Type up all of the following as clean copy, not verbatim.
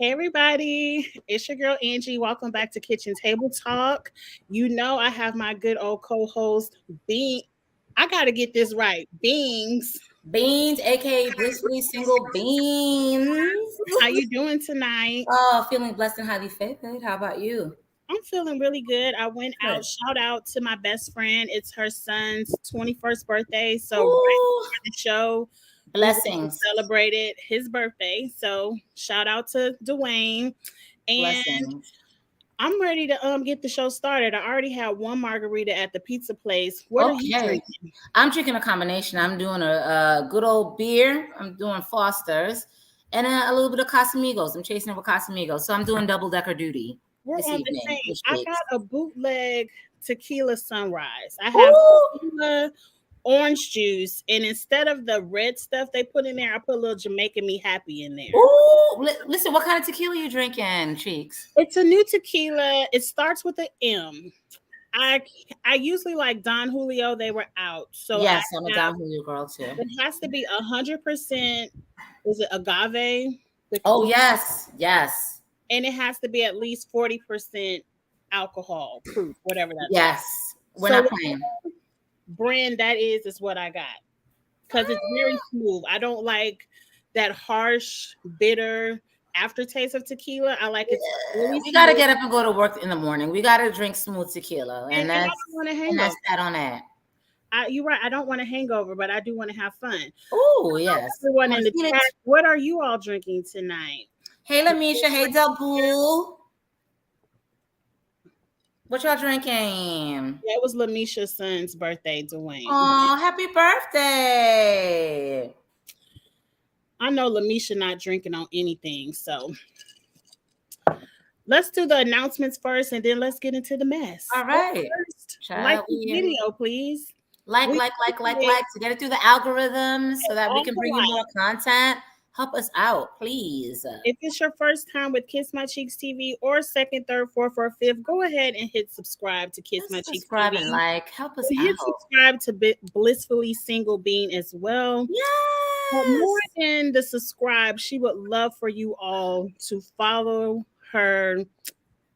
Hey everybody, it's your girl Angie. Welcome back to Kitchen Table Talk. You know I have my good old co-host Bean. I gotta get this right. Beans. Beans, aka blissfully single beans. How you doing tonight? Oh, feeling blessed and highly favored. How about you? I'm feeling really good. I went out, Good. shout out to my best friend. It's her son's 21st birthday. So right Ooh, before the show, we went and blessings. celebrated his birthday. So shout out to Dwayne. And Blessings. I'm ready to get the show started. I already had one margarita at the pizza place. What are you Okay. drinking? I'm drinking a combination. I'm doing a good old beer. I'm doing Foster's and a little bit of Casamigos. I'm chasing it with Casamigos. So I'm doing double decker duty We're this on the evening same. with I got shakes. a bootleg tequila sunrise. I have Ooh, tequila, orange juice, and instead of the red stuff they put in there, I put a little Jamaican Me Happy in there. ooh. Listen, what kind of tequila you drinking, Cheeks? It's a new tequila. It starts with an M. I I usually like Don Julio. They were out, so I Yes, I'm a have. Don Julio girl too. It has to be 100%. Is it agave? Oh yes, yes. And it has to be at least 40% alcohol proof, whatever that's called. Yes, we're So not whatever playing. brand that is what I got. Because it's very smooth. I don't like that harsh, bitter aftertaste of tequila. I like it's really We got to smooth. get up and go to work in the morning. We got to drink smooth tequila, And I don't want a and hangover. that's that on that. You're right. I don't want a hangover, but I do want to have fun. Oh yes, Everyone want in to the feel it. chat, what are you all drinking tonight? Hey Lamisha, hey Double, what y'all drinking? That was Lamisha's son's birthday, Dwayne. Oh, happy birthday! I know Lamisha not drinking on anything, so let's do the announcements first, and then let's get into the mess. All But right, first, like child, this video, please. like, We like, like, like, appreciate like to get it through the algorithms so that we all can the bring you more likes. content. Help us out, please. If it's your first time with Kiss My Cheeks TV or second, third, fourth, or fifth, go ahead and hit subscribe to Kiss My Just Cheeks subscribe TV. and like. Help us And hit out. subscribe to Blissfully Single Bean as well. But more Yes. than the subscribe, she would love for you all to follow her.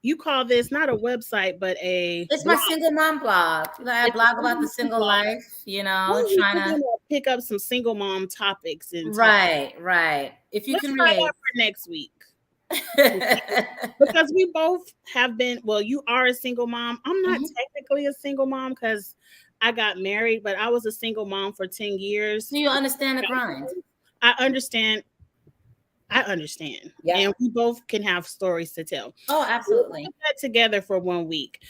You call this not a website, but a It's my blog. single mom blog. I It's a blog about single the mom single blog. life, Maybe trying we're to. gonna pick up some single mom topics and talk. Right, right. If you Let's can try that relate. for next week. Because we both have been, well, you are a single mom. I'm not Mhm. technically a single mom because I got married, but I was a single mom for 10 years. Do you understand the grind? I understand. I understand. Yep. And we both can have stories to tell. Oh, We'll absolutely. put that together for 1 week.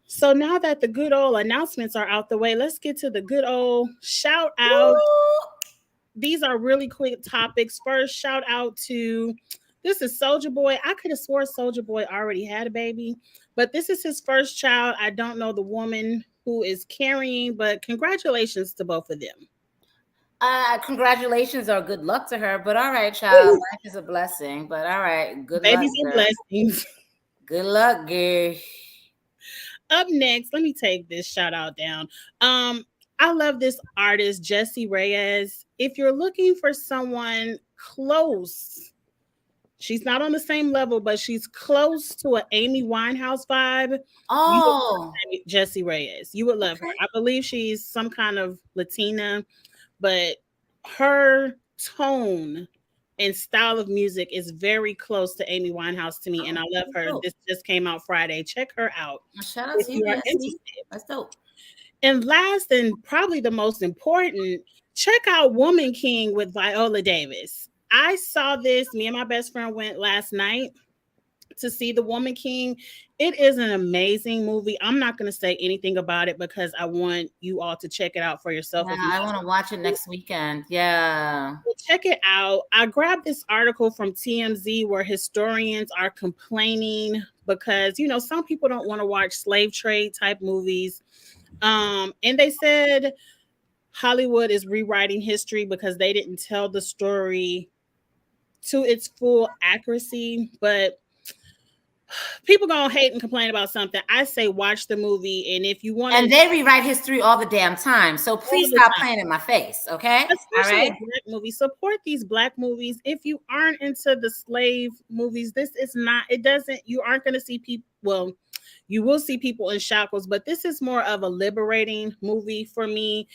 So now that the good old announcements are out the way, let's get to the good old shout out. Woo! These are really quick topics. First, shout out to this is Soldier Boy. I could have swore Soldier Boy already had a baby, but this is his first child. I don't know the woman who is carrying, but congratulations to both of them. Congratulations or good luck to her. But all right, child. Life is a blessing. But all right, good luck, Babies and girl. blessings. Good luck, girl. Up next, let me take this shout out down. I love this artist, Jessie Reyes. If you're looking for someone close, she's not on the same level, but she's close to an Amy Winehouse vibe. You would Oh, love Jessie Reyes. You would love her. okay. I believe she's some kind of Latina, but her tone and style of music is very close to Amy Winehouse to me, and Oh, I love that's her. dope. This just came out Friday. Check her out Shout out if to you, you are Jessie. interested. That's dope. And last and probably the most important, check out Woman King with Viola Davis. I saw this. Me and my best friend went last night to see The Woman King. It is an amazing movie. I'm not going to say anything about it because I want you all to check it out for yourself. Yeah, If you I want to watch it next weekend. Yeah. check it out, I grabbed this article from TMZ where historians are complaining because some people don't want to watch slave trade type movies. And they said Hollywood is rewriting history because they didn't tell the story to its full accuracy. But People gonna hate and complain about something. I say watch the movie, and if you want to, And they rewrite history all the damn time. So all please the stop time, playing in my face, okay? All especially a right. black movie, support these black movies. If you aren't into the slave movies, this is not. It doesn't. You aren't going to see people. Well, you will see people in shackles, but this is more of a liberating movie for me.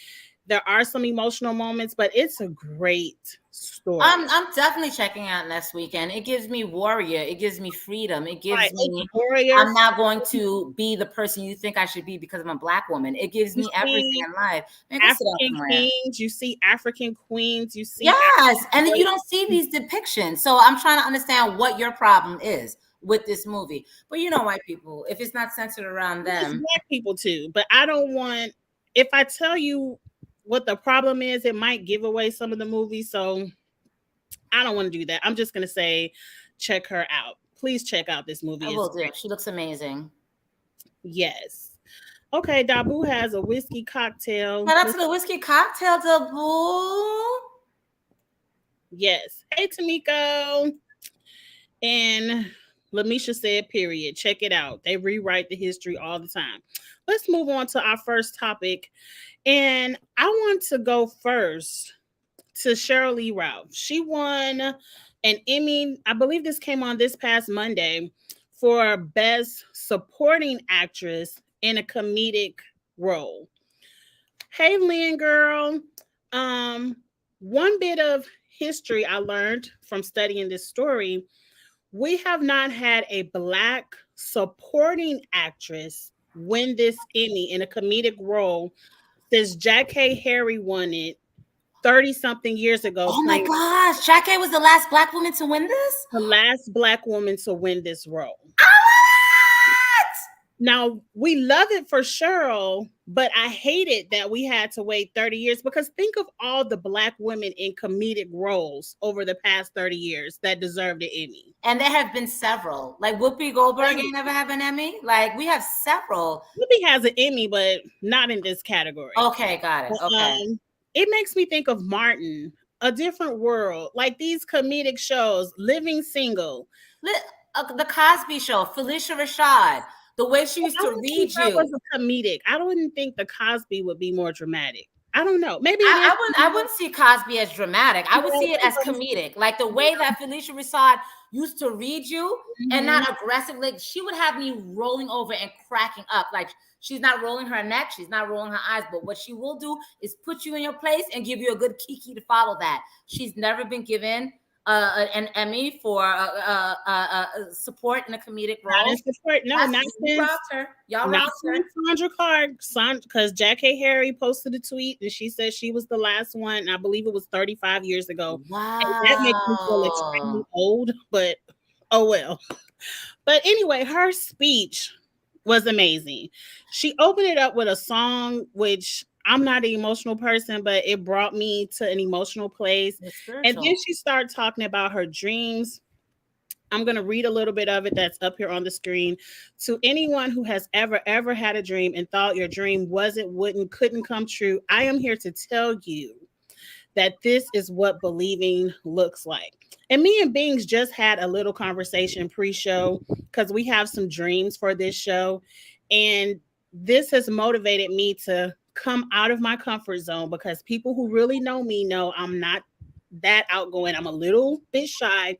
There are some emotional moments, but it's a great story. I'm definitely checking out next weekend. It gives me warrior. It gives me freedom. It Right, gives it's me warrior. I'm not going to be the person you think I should be because I'm a black woman. It gives You me everything see in life. Man, go sit down African somewhere. kings. You see African queens. You see Yes, and then you don't see African. these depictions. So I'm trying to understand what your problem is with this movie. But you know, white people, if it's not centered around It's them, black people too, but I don't want. If I tell you what the problem is, it might give away some of the movie. So I don't want to do that. I'm just gonna say, check her out. Please check out this movie. I It's will do. She looks amazing. yes. Okay, Dabu has a whiskey cocktail. Shout out to the whiskey cocktail, Dabu. Yes. Hey, Tamiko. And Lamisha said, period. Check it out. They rewrite the history all the time. Let's move on to our first topic. And I want to go first to Sheryl Lee Ralph. She won an Emmy. I believe this came on this past Monday for Best Supporting Actress in a Comedic Role. Hey, Lynn girl. Um, One bit of history I learned from studying this story, we have not had a black supporting actress win this Emmy in a comedic role since Jackée Harry won it 30 something years ago, Oh my playing gosh, Jackée was the last black woman to win this? the last black woman to win this role. What? Now, we love it for Sheryl, but I hate it that we had to wait 30 years because think of all the black women in comedic roles over the past 30 years that deserved an Emmy. And there have been several. Like Whoopi Goldberg ain't never have an Emmy. Like we have several. Whoopi has an Emmy, but not in this category. Okay, got it. But, Okay. It makes me think of Martin, A Different World, like these comedic shows, Living Single. The Cosby Show, Felicia Rashad, the way she used to read That you. was a comedic. I don't think the Cosby would be more dramatic. I don't know. Maybe it I is. wouldn't see Cosby as dramatic. I would see it as comedic. Like the way that Felicia Rashad used to read you and not aggressive. Like she would have me rolling over and cracking up. Like she's not rolling her neck, she's not rolling her eyes, but what she will do is put you in your place and give you a good kiki to follow that. She's never been given an Emmy for support in a comedic role. Not in support. No, not since. Y'all rocked her. Sandra Clark, because Jackée Harry posted a tweet and she said she was the last one. And I believe it was 35 years ago. Wow. And that makes me feel extremely old, but oh well. But anyway, her speech was amazing. She opened it up with a song, which I'm not an emotional person, but it brought me to an emotional place. And then she started talking about her dreams. I'm going to read a little bit of it that's up here on the screen. To anyone who has ever had a dream and thought your dream couldn't come true, I am here to tell you that this is what believing looks like. And me and Bings just had a little conversation pre-show because we have some dreams for this show. And this has motivated me to come out of my comfort zone because people who really know me know I'm not that outgoing. I'm a little bit shy,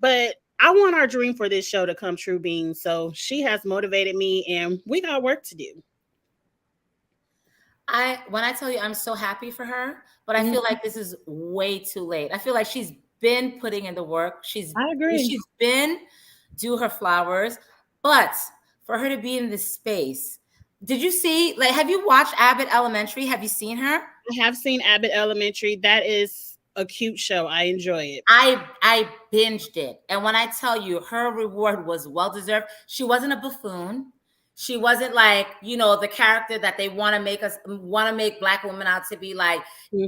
but I want our dream for this show to come true, Bean. So she has motivated me and we got work to do. When I tell you I'm so happy for her, but I feel like this is way too late. I feel like she's been putting in the work. I agree. She's been do her flowers, but for her to be in this space, did you see, like, have you watched Abbott Elementary? Have you seen her? I have seen Abbott Elementary. That is a cute show. I enjoy it. I binged it. And when I tell you her reward was well-deserved, she wasn't a buffoon. She wasn't like, the character that they want to make black women out to be, like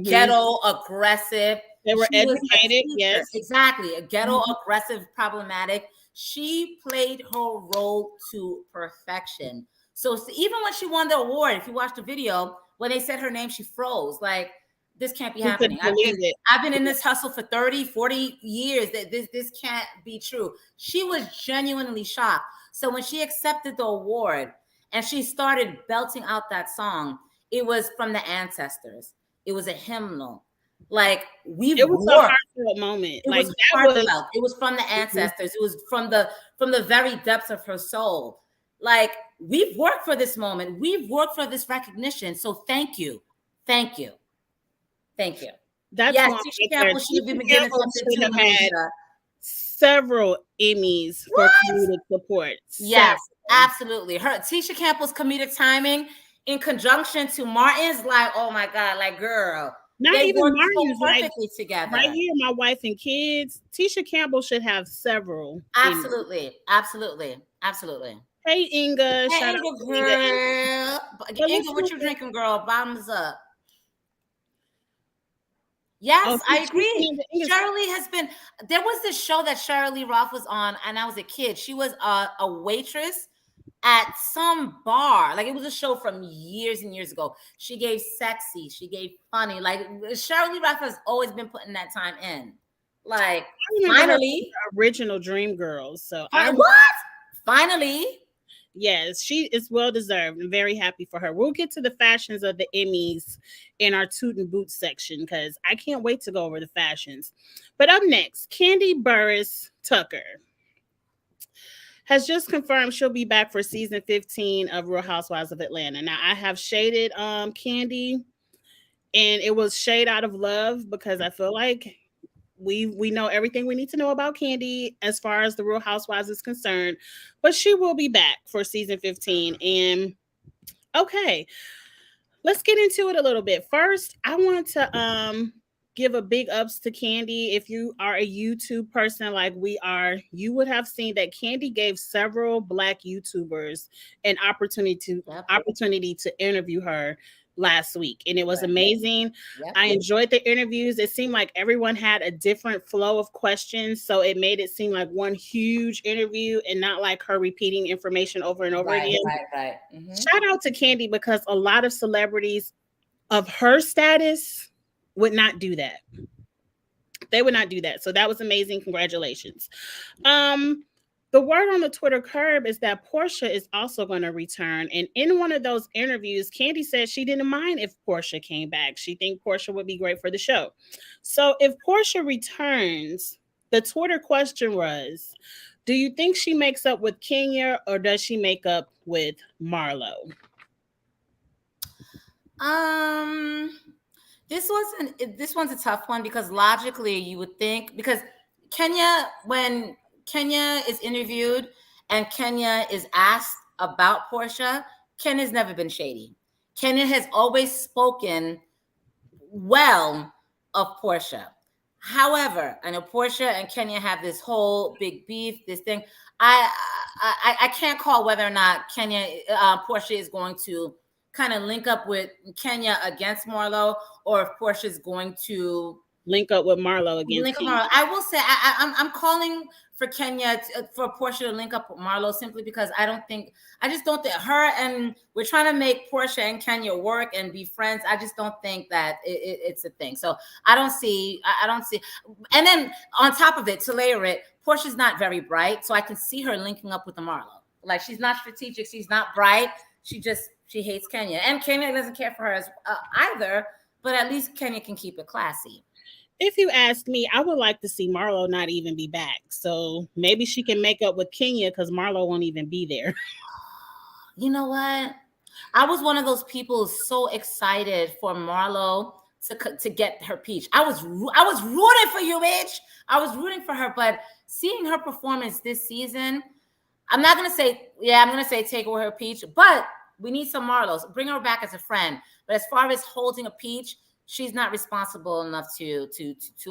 ghetto, aggressive. They were educated, yes. Exactly. A ghetto, aggressive, problematic. She played her role to perfection. So even when she won the award, if you watch the video, when they said her name, she froze. Like, this can't be happening. I've been in this hustle for 30, 40 years. That this can't be true. She was genuinely shocked. So when she accepted the award and she started belting out that song, it was from the ancestors. It was a hymnal. Like it was a heartfelt moment. It like was that heartfelt. It was from the ancestors. It was from the very depths of her soul. Like, we've worked for this moment. We've worked for this recognition. So thank you. Thank you. Thank you. That's yes, one Tisha Campbell should have been given something too, Alicia. Several Emmys for comedic support. Yes, absolutely. Tisha Campbell's comedic timing in conjunction to Martin's, like, oh my God, like, girl. Not they even work Martin's, so perfectly like, together. Right here, My Wife and Kids. Tisha Campbell should have several. Absolutely, absolutely, absolutely. Hey, Inga. Hey, shout Inga, out to girl. Inga, what you drinking, girl? Bottoms up. Yes, I agree. Sheryl has been. There was this show that Sheryl Roth was on, and I was a kid. She was a waitress at some bar. Like, it was a show from years and years ago. She gave sexy. She gave funny. Like, Sheryl Roth has always been putting that time in. Like, finally, original Dream Girls. So finally. Yes, she is well deserved. I'm very happy for her. We'll get to the fashions of the Emmys in our Toot and Boot section because I can't wait to go over the fashions. But up next, Kandi Burruss Tucker has just confirmed she'll be back for season 15 of Real Housewives of Atlanta. Now, I have shaded Kandi, and it was shade out of love because I feel like we know everything we need to know about Kandi as far as the Real Housewives is concerned, but she will be back for season 15. And okay, let's get into it a little bit. First, I want to give a big ups to Kandi. If you are a YouTube person like we are, you would have seen that Kandi gave several Black YouTubers an opportunity to interview her last week, and it was amazing. I enjoyed the interviews. It seemed like everyone had a different flow of questions, so it made it seem like one huge interview and not like her repeating information over and over again. Right. Mm-hmm. Shout out to Kandi because a lot of celebrities of her status would not do that. They would not do that. So that was amazing. Congratulations. The word on the Twitter curb is that Portia is also going to return. And in one of those interviews, Kandi said she didn't mind if Portia came back. She thinks Portia would be great for the show. So if Portia returns, the Twitter question was, do you think she makes up with Kenya or does she make up with Marlo? This one's a tough one because logically you would think, because Kenya, when Kenya is interviewed and Kenya is asked about Portia, Kenya's never been shady. Kenya has always spoken well of Portia. However, I know Portia and Kenya have this whole big beef, this thing. I can't call whether or not Portia is going to kind of link up with Kenya against Marlo, or if Portia is going to link up with Marlo against Kenya. I will say I'm calling for Kenya for Portia to link up with Marlo simply because I just don't think her, and we're trying to make Portia and Kenya work and be friends. I just don't think that it's a thing. So I don't see. And then on top of it, to layer it, Portia's not very bright, so I can see her linking up with the Marlo. Like, she's not strategic. She's not bright. She hates Kenya, and Kenya doesn't care for her either. But at least Kenya can keep it classy. If you ask me, I would like to see Marlo not even be back. So maybe she can make up with Kenya because Marlo won't even be there. You know what? I was one of those people so excited for Marlo to get her peach. I was rooting for you, bitch. I was rooting for her, but seeing her performance this season, I'm going to say take away her peach, but we need some Marlos. Bring her back as a friend. But as far as holding a peach, she's not responsible enough to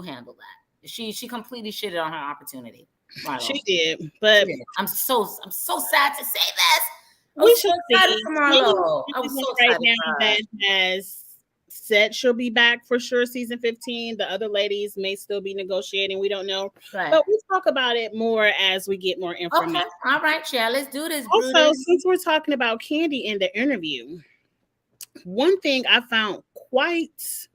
handle that. She completely shitted on her opportunity. Marlo. She did, but I'm so sad to say this. We should see. Marlo. I was so excited now that has said she'll be back for sure season 15. The other ladies may still be negotiating. We don't know. Right. But we'll talk about it more as we get more information. Okay. All right, Cher, let's do this. Also, since we're talking about Kandi in the interview, one thing I found quite,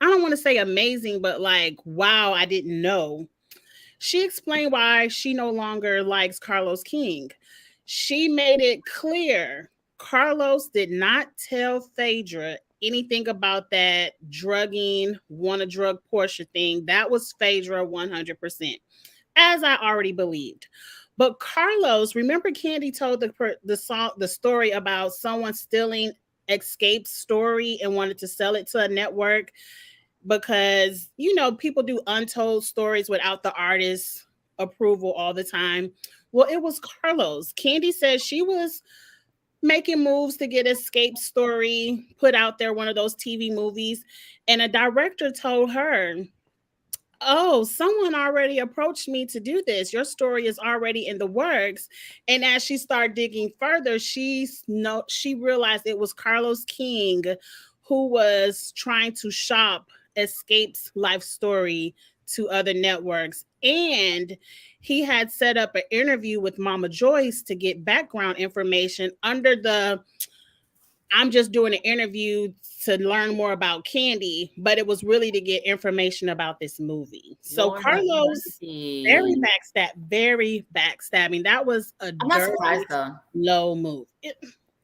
I don't want to say amazing, but like, wow, I didn't know. She explained why she no longer likes Carlos King. She made it clear Carlos did not tell Phaedra anything about that drugging, wanna drug Portia thing. That was Phaedra 100%, as I already believed. But Carlos, remember Kandi told the story about someone stealing Escape's story and wanted to sell it to a network because people do untold stories without the artist's approval all the time. Well, it was Carlos. Kandi said she was making moves to get Escape's story put out there, one of those TV movies, and a director told her, oh, someone already approached me to do this. Your story is already in the works. And as she started digging further, she realized it was Carlos King who was trying to shop Escape's life story to other networks. And he had set up an interview with Mama Joyce to get background information under the I'm just doing an interview to learn more about Kandi, but it was really to get information about this movie. So Lord Carlos, very backstabbing. That was a I'm not surprised though. Low move.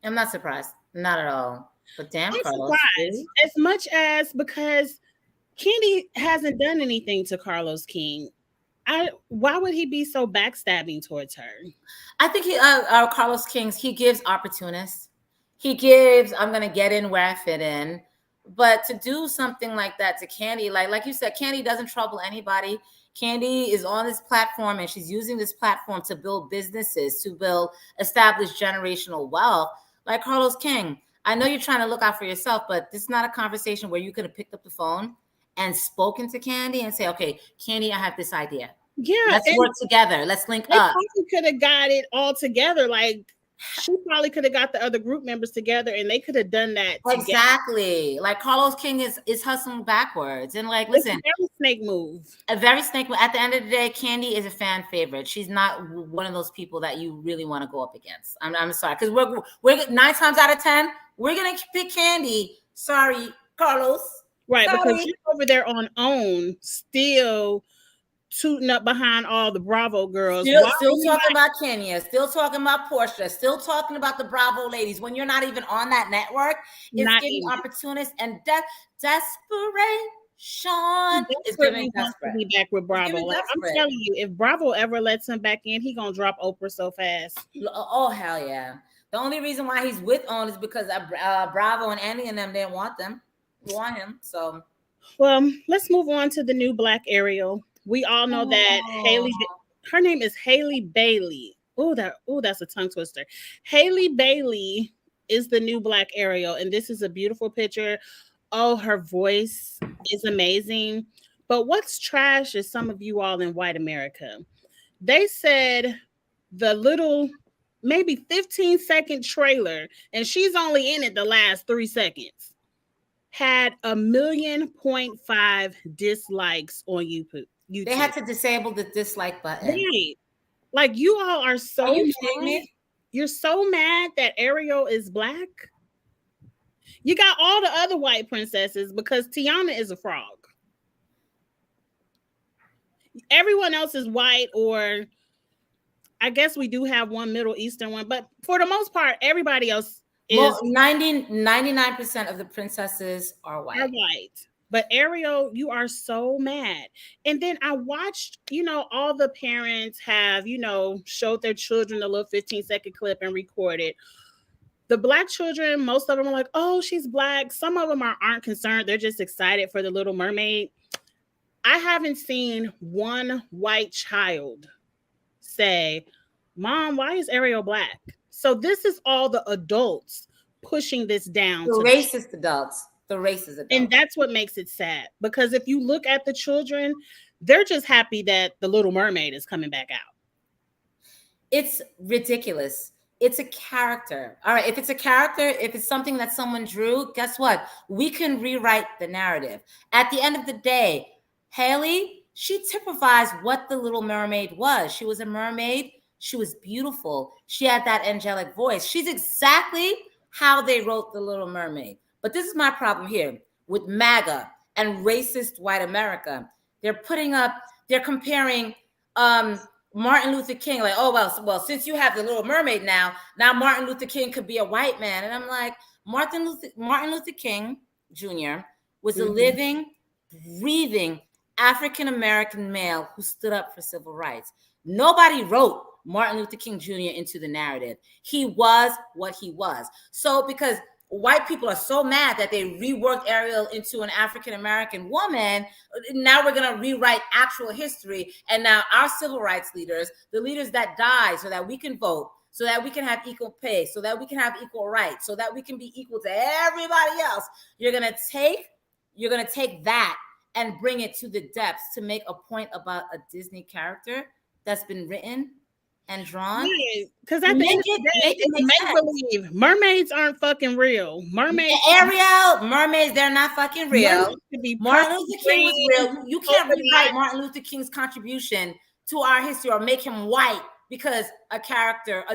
I'm not surprised, not at all. But damn, I'm Carlos, surprised as much as because Kandi hasn't done anything to Carlos King. Why would he be so backstabbing towards her? I think our Carlos Kings, he gives opportunists. He gives, I'm going to get in where I fit in. But to do something like that to Kandi, like you said, Kandi doesn't trouble anybody. Kandi is on this platform and she's using this platform to build businesses, to establish generational wealth. Like Carlos King, I know you're trying to look out for yourself, but this is not a conversation where you could have picked up the phone and spoken to Kandi and say, okay, Kandi, I have this idea. Yeah. Let's work together. Let's link up. They could have got it all together. Like, she probably could have got the other group members together and they could have done that exactly together. Like Carlos King is hustling backwards and like, listen, a very snake move. At the end of the day, Kandi is a fan favorite. She's not one of those people that you really want to go up against. I'm sorry, because we're 9 times out of 10 we're gonna pick Kandi. Sorry, Carlos. Right, sorry. Because you're over there on OWN still tooting up behind all the Bravo girls. Still talking about Kenya, still talking about Portia, still talking about the Bravo ladies when you're not even on that network. It's getting opportunists and desperation. It's giving desperate. To be back with Bravo. Like, I'm telling you, if Bravo ever lets him back in, he gonna drop Oprah so fast. Oh hell yeah! The only reason why he's with OWN is because Bravo and Andy and them didn't want him. Want him. So, well, let's move on to the new Black Ariel. We all know that Haley, her name is Haley Bailey. That's a tongue twister. Haley Bailey is the new Black Ariel, and this is a beautiful picture. Oh, her voice is amazing. But what's trash is some of you all in white America. They said the little, maybe 15-second trailer, and she's only in it the last 3 seconds, had 1.5 million dislikes on YouTube. They had to disable the dislike button. Right. Like, you all are so mad. You're so mad that Ariel is Black. You got all the other white princesses because Tiana is a frog. Everyone else is white, or I guess we do have one Middle Eastern one, but for the most part, everybody else is. Well, 99% of the princesses are white. But Ariel, you are so mad. And then I watched, all the parents have, showed their children a little 15-second clip and recorded. The Black children, most of them are like, oh, she's Black. Some of them aren't concerned. They're just excited for the Little Mermaid. I haven't seen one white child say, Mom, why is Ariel Black? So this is all the adults pushing this down. The racist adults. The racist adults. And that's what makes it sad. Because if you look at the children, they're just happy that the Little Mermaid is coming back out. It's ridiculous. It's a character. All right. If it's a character, if it's something that someone drew, guess what? We can rewrite the narrative. At the end of the day, Haley, she typifies what the Little Mermaid was. She was a mermaid. She was beautiful. She had that angelic voice. She's exactly how they wrote the Little Mermaid. But this is my problem here with MAGA and racist white America. They're comparing Martin Luther King, like, oh well, since you have the Little Mermaid now Martin Luther King could be a white man, and I'm like, Martin Luther King Jr. was a living, breathing African American male who stood up for civil rights. Nobody wrote Martin Luther King Jr. into the narrative. He was what he was. So because white people are so mad that they reworked Ariel into an African American woman, now we're going to rewrite actual history. And now our civil rights leaders, the leaders that died so that we can vote, so that we can have equal pay, so that we can have equal rights, so that we can be equal to everybody else, you're going to take that and bring it to the depths to make a point about a Disney character that's been written and drawn. Because at the end of the day, it's make believe. Mermaids aren't fucking real. Mermaids, mermaids, they're not fucking real. Martin Luther King was real. You can't rewrite Martin Luther King's contribution to our history or make him white because a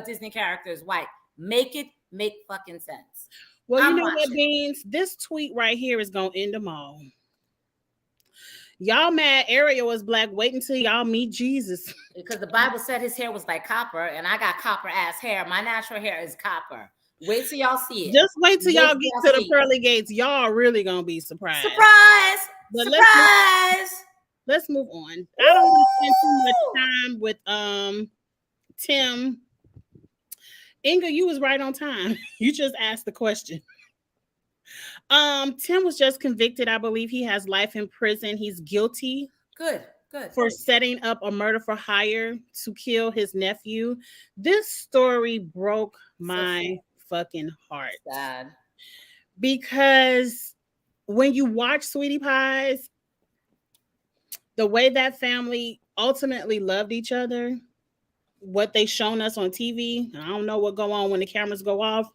Disney character is white. Make it make fucking sense. Well, you know what, Beans? This tweet right here is gonna end them all. Y'all mad Ariel was black? Wait until y'all meet Jesus. Because the Bible said his hair was like copper, and I got copper ass hair. My natural hair is copper. Wait till y'all see it. Just wait till y'all get to the pearly gates. Y'all really gonna be surprised. But let's move on. I don't want to spend too much time with Tim. Inga, you was right on time. You just asked the question. Tim was just convicted. I believe he has life in prison. He's guilty. Good. For setting up a murder for hire to kill his nephew. This story broke my fucking heart. Sad. Because when you watch Sweetie Pies, the way that family ultimately loved each other, what they shown us on TV, I don't know what go on when the cameras go off.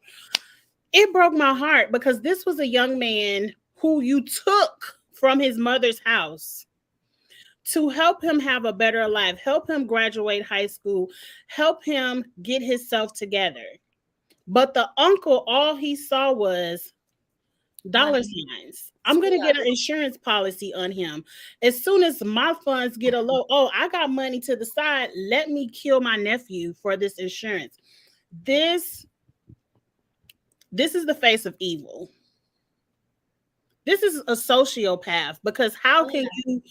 It broke my heart because this was a young man who you took from his mother's house to help him have a better life, help him graduate high school, help him get himself together. But the uncle, all he saw was dollar signs. I'm going to get an insurance policy on him. As soon as my funds get a low, I got money to the side. Let me kill my nephew for this insurance. This is the face of evil. This is a sociopath, because how can you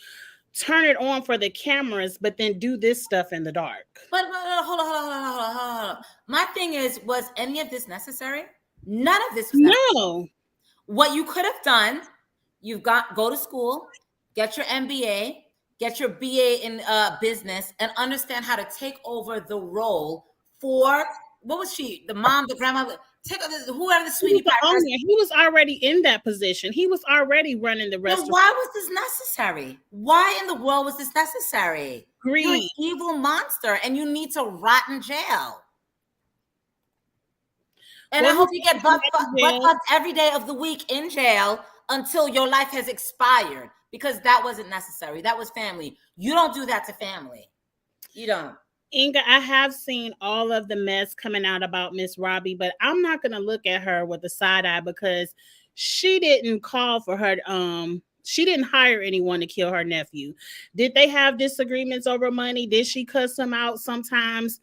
turn it on for the cameras, but then do this stuff in the dark? But hold on. My thing is, was any of this necessary? None of this was necessary. No. What you could have done, go to school, get your MBA, get your BA in business, and understand how to take over the role for, what was she? The mom, the grandma, whoever the Sweetie Pie person. He was already in that position. He was already running the restaurant. Then why was this necessary? Why in the world was this necessary? Greed. You're an evil monster, and you need to rot in jail. And I hope you get butt fucked every day of the week in jail until your life has expired, because that wasn't necessary. That was family. You don't do that to family. You don't. Inga, I have seen all of the mess coming out about Miss Robbie, but I'm not going to look at her with a side eye, because she didn't call for her. She didn't hire anyone to kill her nephew. Did they have disagreements over money? Did she cuss him out sometimes?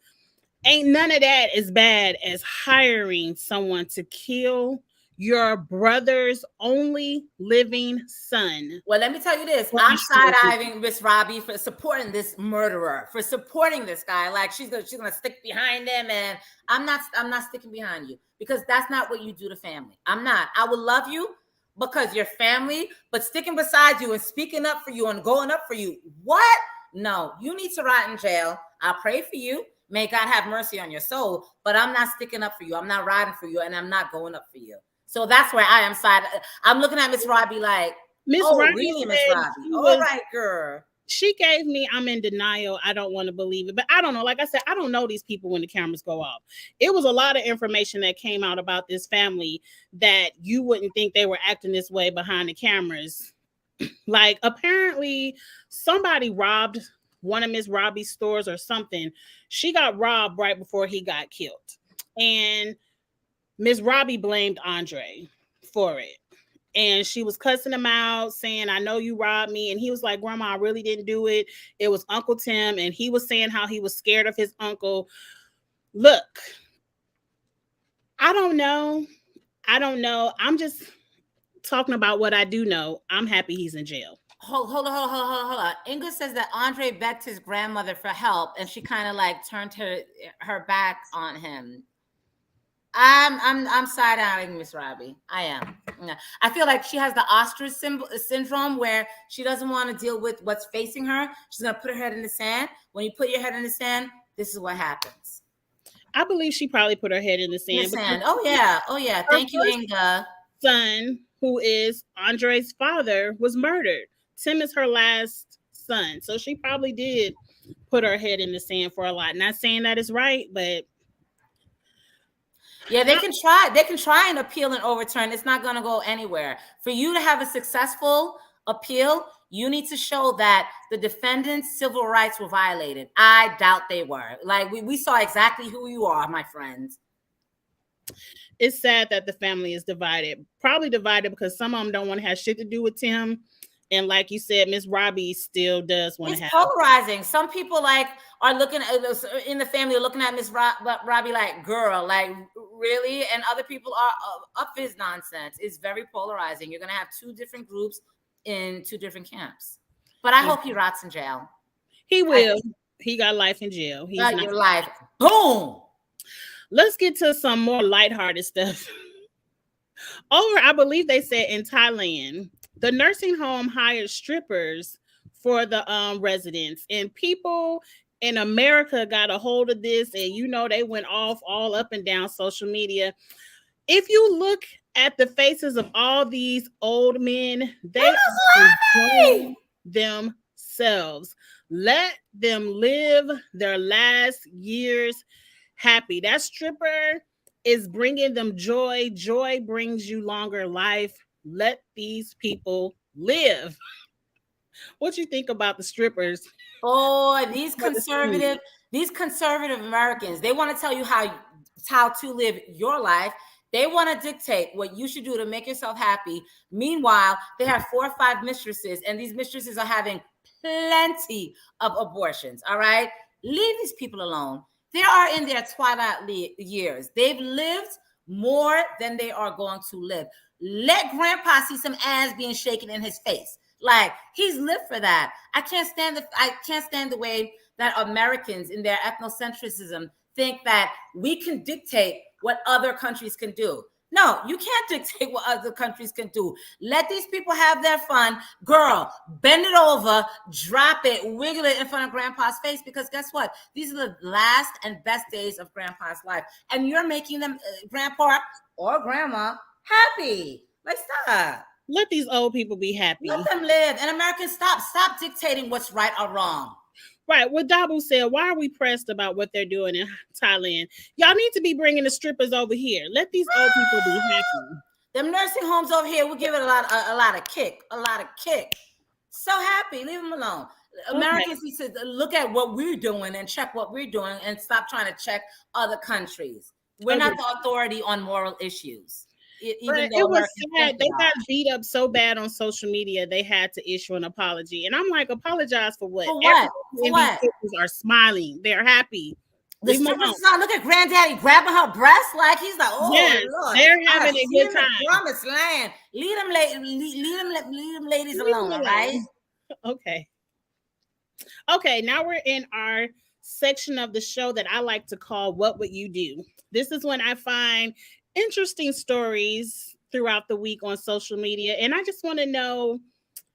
Ain't none of that as bad as hiring someone to kill your brother's only living son. Well, let me tell you this. I'm side-eyeing Miss Robbie for supporting this murderer, for supporting this guy. Like, she's gonna stick behind him, and I'm not sticking behind you, because that's not what you do to family. I'm not. I will love you because you're family, but sticking beside you and speaking up for you and going up for you. What? No, you need to rot in jail. I'll pray for you. May God have mercy on your soul, but I'm not sticking up for you. I'm not riding for you, and I'm not going up for you. So that's where I am side. I'm looking at Miss Robbie like, really, Miss Robbie? All right, girl. She gave me, I'm in denial. I don't want to believe it. But I don't know. Like I said, I don't know these people when the cameras go off. It was a lot of information that came out about this family that you wouldn't think they were acting this way behind the cameras. Like, apparently somebody robbed one of Miss Robbie's stores or something. She got robbed right before he got killed. And Miss Robbie blamed Andre for it. and she was cussing him out, saying, I know you robbed me. And he was like, Grandma, I really didn't do it. It was Uncle Tim. And he was saying how he was scared of his uncle. Look, I don't know. I don't know. I'm just talking about what I do know. I'm happy he's in jail. Hold on. Inga says that Andre begged his grandmother for help, and she kind of like turned her back on him. I'm side eyeing Miss Robbie. I am. I feel like she has the ostrich syndrome where she doesn't want to deal with what's facing her. She's gonna put her head in the sand. When you put your head in the sand, this is what happens. I believe she probably put her head in the sand. Oh yeah. Thank you, Inga. Son, who is Andre's father, was murdered. Tim is her last son, so she probably did put her head in the sand for a lot. Not saying that is right, but yeah, they can try. They can try and appeal and overturn. It's not going to go anywhere. For you to have a successful appeal, you need to show that the defendant's civil rights were violated. I doubt they were. Like we saw exactly who you are, my friends. It's sad that the family is divided. Probably divided because some of them don't want to have shit to do with Tim. And like you said, Miss Robbie still does want to have. It's polarizing. Some people like are looking at in the family, looking at Miss Robbie like, girl, like really, and other people are up his nonsense. It's very polarizing. You're gonna have two different groups in two different camps. But I hope he rots in jail. He will. He got life in jail. He's got your life. Boom. Let's get to some more lighthearted stuff. I believe they said in Thailand, the nursing home hired strippers for the residents, and people in America got a hold of this, and they went off all up and down social media. If you look at the faces of all these old men, they are enjoying themselves. Let them live their last years happy. That stripper is bringing them joy. Joy brings you longer life. Let these people live. What you think about the strippers? Oh, these conservative Americans, they want to tell you how to live your life. They want to dictate what you should do to make yourself happy. Meanwhile, they have 4 or 5 mistresses, and these mistresses are having plenty of abortions. All right, leave these people alone. They are in their twilight years. They've lived more than they are going to live. Let Grandpa see some ass being shaken in his face. Like, he's lived for that. I can't stand the way that Americans in their ethnocentrism think that we can dictate what other countries can do. No, you can't dictate what other countries can do. Let these people have their fun. Girl, bend it over, drop it, wiggle it in front of Grandpa's face, because guess what? These are the last and best days of Grandpa's life. And you're making them, Grandpa or Grandma, happy. Like, stop. Let these old people be happy. Let them live. And Americans, stop dictating what's right or wrong. Right. What Dabu said, why are we pressed about what they're doing in Thailand? Y'all need to be bringing the strippers over here. Let these old people be happy. Them nursing homes over here will give it a lot of kick. So happy. Leave them alone. Okay. Americans need to look at what we're doing and check what we're doing and stop trying to check other countries. We're not the authority on moral issues. Even though it was sad. They got beat up so bad on social media, they had to issue an apology. And I'm like, apologize for what? For what? For what? These are smiling. They're happy. The strippers look at Granddaddy grabbing her breast like he's like, oh, yes, Lord, they're having a good time. Promised land. Leave them ladies alone, all right? Okay, now we're in our section of the show that I like to call What Would You Do? This is when I find interesting stories throughout the week on social media, and I just want to know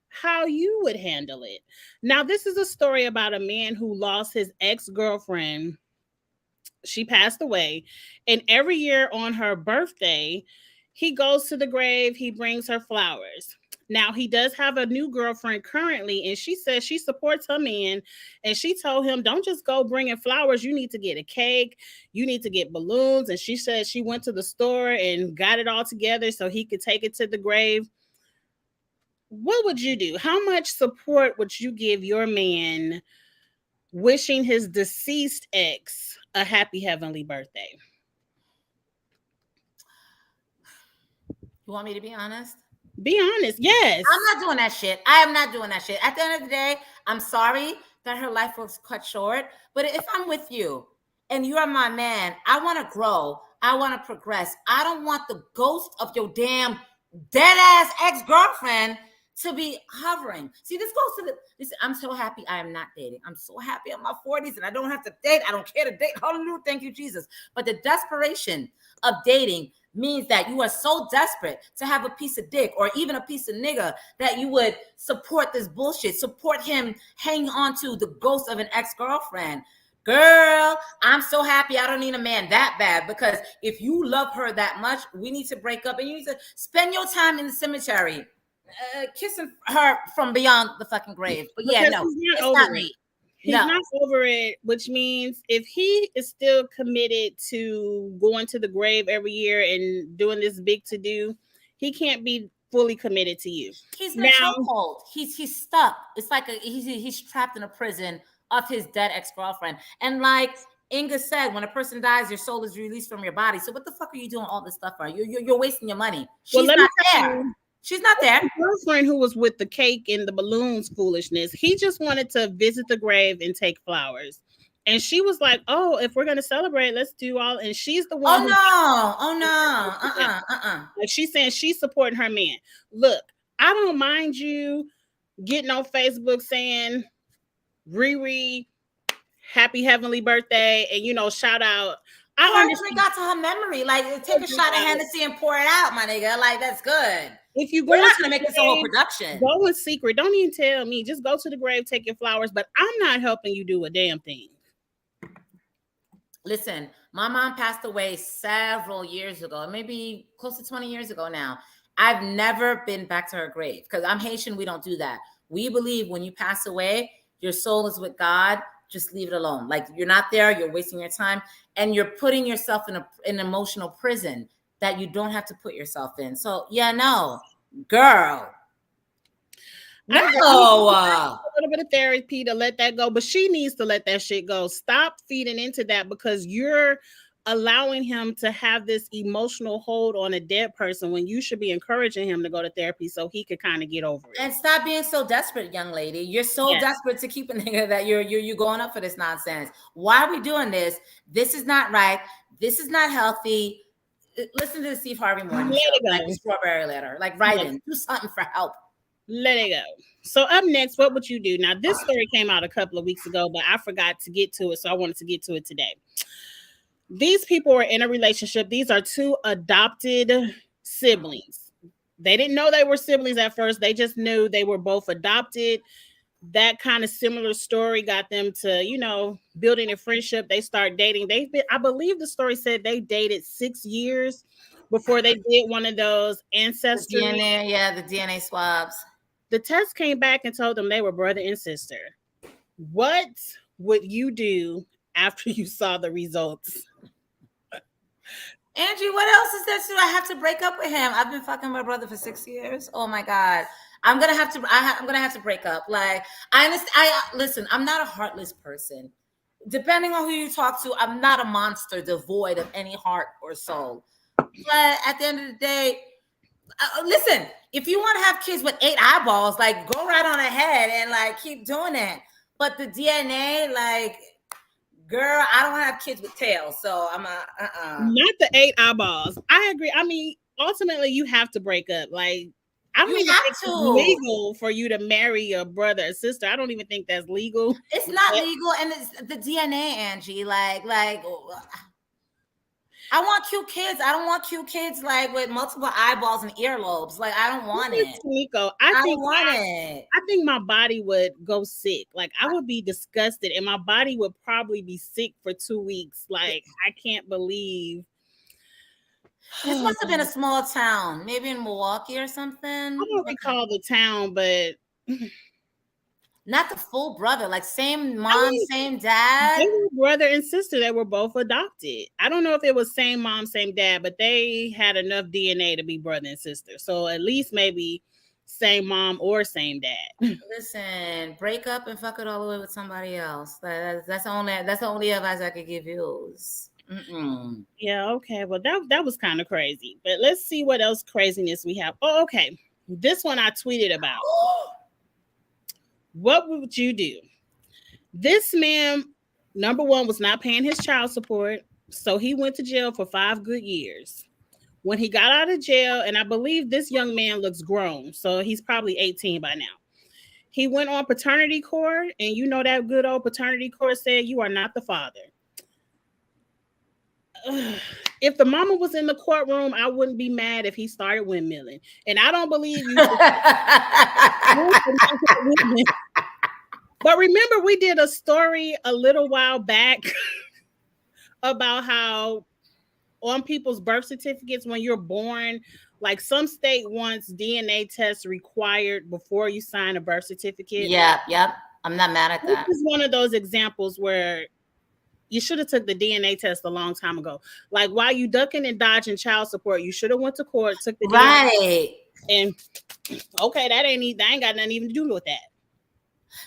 how you would handle it. Now, this is a story about a man who lost his ex-girlfriend. She passed away, and every year on her birthday, he goes to the grave, he brings her flowers. Now, he does have a new girlfriend currently, and she says she supports her man, and she told him, don't just go bringing flowers. You need to get a cake. You need to get balloons. And she said she went to the store and got it all together so he could take it to the grave. What would you do? How much support would you give your man wishing his deceased ex a happy heavenly birthday? You want me to be honest? Be honest. Yes. I'm not doing that shit. I am not doing that shit. At the end of the day, I'm sorry that her life was cut short. But if I'm with you and you're my man, I want to grow. I want to progress. I don't want the ghost of your damn dead ass ex-girlfriend to be hovering. See, this goes to this. I'm so happy I am not dating. I'm so happy I'm in my 40s and I don't have to date. I don't care to date. Hallelujah. Thank you, Jesus. But the desperation of dating means that you are so desperate to have a piece of dick or even a piece of nigga that you would support this bullshit, support him hanging on to the ghost of an ex-girlfriend. Girl, I'm so happy I don't need a man that bad, because if you love her that much, we need to break up and you need to spend your time in the cemetery kissing her from beyond the fucking grave. But yeah, no, it's not me. He's not over it, which means if he is still committed to going to the grave every year and doing this big to do, he can't be fully committed to you. He's in a chokehold. He's stuck. It's like he's trapped in a prison of his dead ex-girlfriend. And like Inga said, when a person dies, your soul is released from your body. So what the fuck are you doing all this stuff for? You're wasting your money. She's not there. She's not there. My girlfriend who was with the cake and the balloons foolishness, he just wanted to visit the grave and take flowers. And she was like, oh, if we're going to celebrate, let's do all. And she's the one. Oh, no. Like she's saying she's supporting her man. Look, I don't mind you getting on Facebook saying, Riri, happy heavenly birthday. And, you know, shout out. I understand. Got to her memory. Like, take a shot of Hennessy and pour it out, my nigga. Like, that's good. If you go, we're not gonna make this a whole production. Go in secret. Don't even tell me. Just go to the grave, take your flowers. But I'm not helping you do a damn thing. Listen, my mom passed away several years ago, maybe close to 20 years ago now. I've never been back to her grave because I'm Haitian. We don't do that. We believe when you pass away, your soul is with God. Just leave it alone. Like, you're not there. You're wasting your time, and you're putting yourself in an emotional prison that you don't have to put yourself in. So yeah, no, girl. No. A little bit of therapy to let that go, but she needs to let that shit go. Stop feeding into that because you're allowing him to have this emotional hold on a dead person when you should be encouraging him to go to therapy so he could kind of get over it. And stop being so desperate, young lady. You're so desperate to keep a nigga that you're going up for this nonsense. Why are we doing this? This is not right. This is not healthy. Listen to the Steve Harvey Morning Show, like the Strawberry Letter. Like, write in, do something for help. Let it go. So up next, what would you do? Now, this story came out a couple of weeks ago, but I forgot to get to it, so I wanted to get to it today. These people were in a relationship. These are two adopted siblings. They didn't know they were siblings at first. They just knew they were both adopted. That kind of similar story got them to, you know, building a friendship. They start dating. I believe the story said they dated 6 years before they did one of those ancestry. The DNA swabs. The test came back and told them they were brother and sister. What would you do after you saw the results? Angie, what else is there? I have to break up with him. I've been fucking my brother for 6 years. Oh my God. I'm gonna have to break up. Like, I understand. Listen, I'm not a heartless person. Depending on who you talk to, I'm not a monster devoid of any heart or soul. But at the end of the day, listen, if you want to have kids with 8 eyeballs, like, go right on ahead and like keep doing it. But the DNA, like, girl, I don't have kids with tails, so I'm not the 8 eyeballs. I agree. I mean, ultimately, you have to break up. Like, I don't even think it's legal for you to marry your brother or sister. I don't even think that's legal. It's not legal, and it's the DNA, Angie. Like, I want cute kids. I don't want cute kids like with multiple eyeballs and earlobes. Like, I don't want it. Nico, I think my body would go sick. Like, I would be disgusted, and my body would probably be sick for 2 weeks. Like, I can't believe. This must have been a small town, maybe in Milwaukee or something. I don't recall the town, but not the full brother, like same mom, same dad. They were brother and sister. They were both adopted. I don't know if it was same mom, same dad, but they had enough DNA to be brother and sister. So at least maybe same mom or same dad. Listen, break up and fuck it all the way with somebody else. That's the only advice I could give you. Yeah, okay. Well, that was kind of crazy. But let's see what else craziness we have. Oh, okay. This one I tweeted about. What would you do? This man, number one, was not paying his child support, so he went to jail for 5 good years. When he got out of jail, and I believe this young man looks grown, so he's probably 18 by now. He went on paternity court, and you know that good old paternity court said you are not the father. If the mama was in the courtroom, I wouldn't be mad if he started windmilling. And I don't believe you. But remember, we did a story a little while back about how on people's birth certificates when you're born, like some state wants DNA tests required before you sign a birth certificate. Yep. I'm not mad at that. This is one of those examples where you should have took the DNA test a long time ago. Like while you ducking and dodging child support, you should have went to court, took the DNA, and okay, that ain't got nothing even to do with that.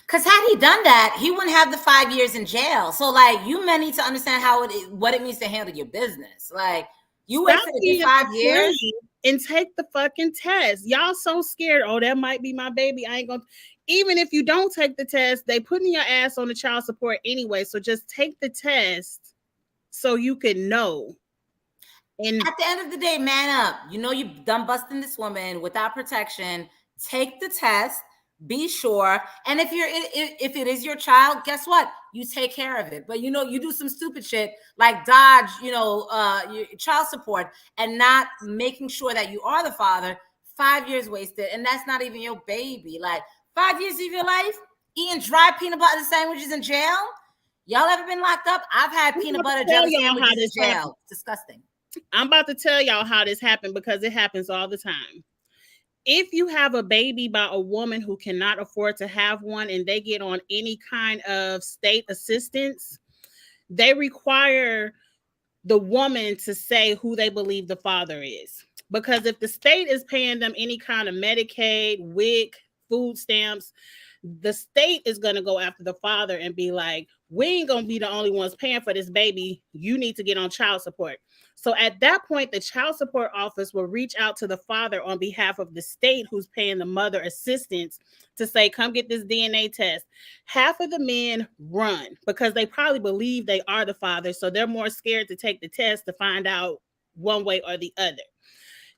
Because had he done that, he wouldn't have the 5 years in jail. So, like, you men need to understand what it means to handle your business. Like, you wait for the 5 years and take the fucking test. Y'all so scared. Oh, that might be my baby. I ain't gonna. Even if you don't take the test, they putting your ass on the child support anyway. So just take the test so you can know. And at the end of the day, man up. You know you done busting this woman without protection. Take the test. Be sure. And if it is your child, guess what? You take care of it. But you know, you do some stupid shit like dodge, your child support and not making sure that you are the father. 5 years wasted, and that's not even your baby. Like 5 years of your life eating dry peanut butter sandwiches in jail. Y'all ever been locked up? I've had peanut butter jelly sandwiches in jail. Disgusting. I'm about to tell y'all how this happened because it happens all the time. If you have a baby by a woman who cannot afford to have one and they get on any kind of state assistance, they require the woman to say who they believe the father is. Because if the state is paying them any kind of Medicaid, WIC, food stamps, the state is going to go after the father and be like, we ain't going to be the only ones paying for this baby. You need to get on child support. So at that point, the child support office will reach out to the father on behalf of the state who's paying the mother assistance to say, come get this DNA test. Half of the men run because they probably believe they are the father. So they're more scared to take the test to find out one way or the other.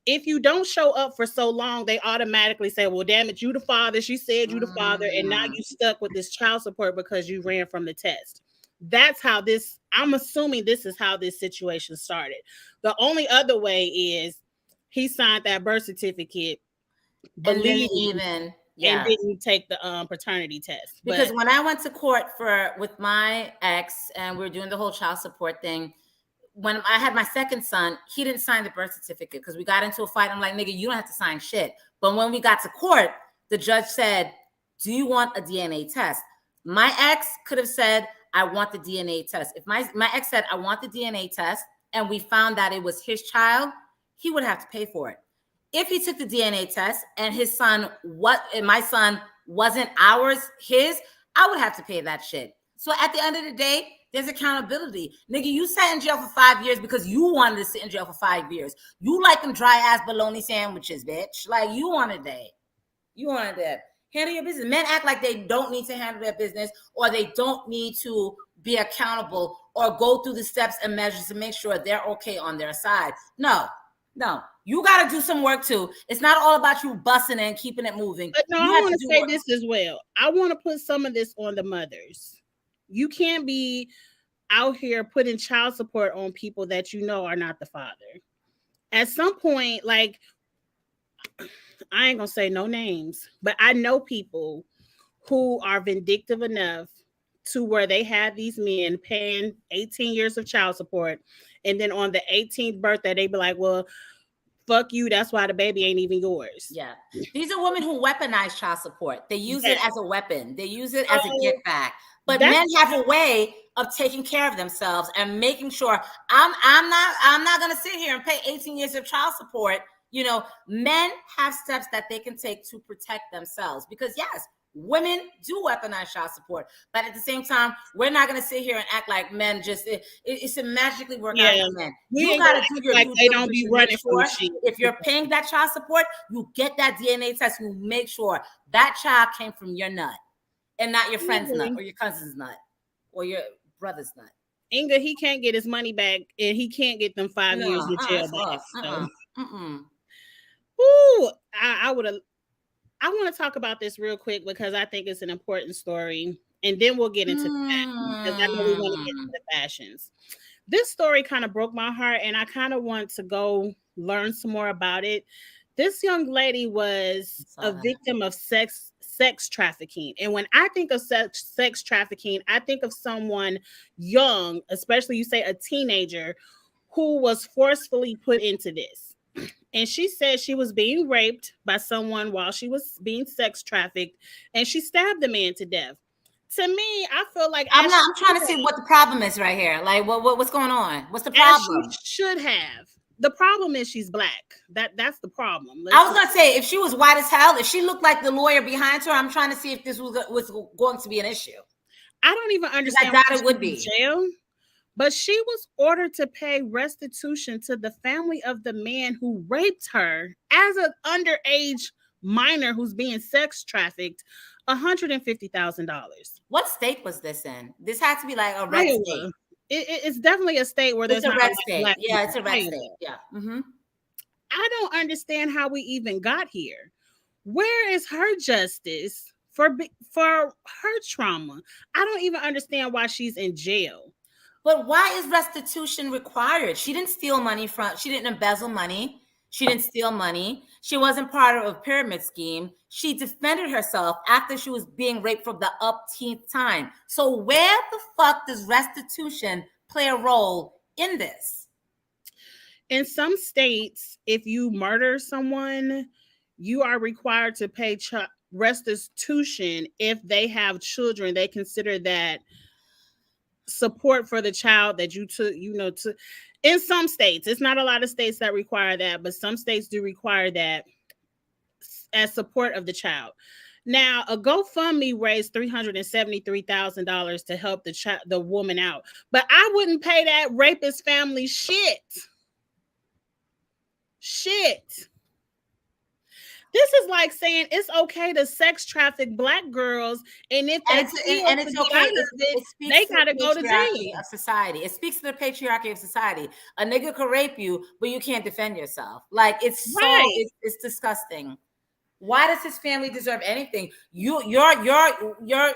If you don't show up for so long, they automatically say, well, damn it, you the father. She said you the father. And now you stuck with this child support because you ran from the test. That's how I'm assuming this is how this situation started. The only other way is he signed that birth certificate, and didn't take the paternity test. Because when I went to court with my ex and we were doing the whole child support thing, when I had my second son, he didn't sign the birth certificate because we got into a fight. I'm like, nigga, you don't have to sign shit. But when we got to court, the judge said, do you want a DNA test? My ex could have said, I want the DNA test. If my ex said, I want the DNA test, and we found that it was his child, he would have to pay for it. If he took the DNA test and my son wasn't his, I would have to pay that shit. So at the end of the day, there's accountability. Nigga, you sat in jail for 5 years because you wanted to sit in jail for 5 years. You like them dry ass bologna sandwiches, bitch. Like you wanted that. Handle your business. Men act like they don't need to handle their business or they don't need to be accountable or go through the steps and measures to make sure they're okay on their side. No. You got to do some work too. It's not all about you busting and keeping it moving. But no, I want to say this as well. I want to put some of this on the mothers. You can't be out here putting child support on people that you know are not the father. At some point, like, I ain't gonna say no names, but I know people who are vindictive enough to where they have these men paying 18 years of child support. And then on the 18th birthday, they be like, well, fuck you. That's why the baby ain't even yours. Yeah. These are women who weaponize child support. They use it as a weapon. They use it as a get back. But men have a way of taking care of themselves and making sure I'm not going to sit here and pay 18 years of child support. You know, men have steps that they can take to protect themselves because yes, Women do weaponize child support, but at the same time, we're not going to sit here and act like men just it's a magically work out for men. You got to do your like due they don't diligence be and running make from sure shit. if you're paying that child support, you get that DNA test. You make sure that child came from your nut and not your friend's nut or your cousin's nut or your brother's nut. Inga, he can't get his money back, and he can't get them 5 years in jail back. So. Ooh, I would have. I want to talk about this real quick because I think it's an important story, and then we'll get into the fashions, because I know we want to get into the fashions. This story kind of broke my heart, and I kind of want to go learn some more about it. This young lady was a victim of sex trafficking, and when I think of sex trafficking, I think of someone young, especially you say a teenager, who was forcefully put into this. And she said she was being raped by someone while she was being sex trafficked, and she stabbed the man to death. To me, I feel like I'm trying to see what the problem is right here. Like, what's going on? What's the problem? As she should have. The problem is she's black. That's the problem. I was gonna say, if she was white as hell, if she looked like the lawyer behind her, I'm trying to see if this was going to be an issue. I don't even understand why it would be jail. But she was ordered to pay restitution to the family of the man who raped her as an underage minor who's being sex trafficked, $150,000. What state was this in? This had to be like a red state. It's definitely a state where there's a red state. Yeah, it's a red state. Yeah. I don't understand how we even got here. Where is her justice for her trauma? I don't even understand why she's in jail. But why is restitution required? She didn't steal money she didn't embezzle money. She didn't steal money. She wasn't part of a pyramid scheme. She defended herself after she was being raped for the umpteenth time. So where the fuck does restitution play a role in this? In some states, if you murder someone, you are required to pay restitution. If they have children, they consider that support for the child that you took, in some states. It's not a lot of states that require that, but some states do require that as support of the child. Now, a GoFundMe raised $373,000 to help the woman out, but I wouldn't pay that rapist family shit. This is like saying it's okay to sex traffic black girls, and if it's okay, they gotta go to jail. Of society, it speaks to the patriarchy of society. A nigga could rape you, but you can't defend yourself. Like it's it's disgusting. Why does his family deserve anything? Your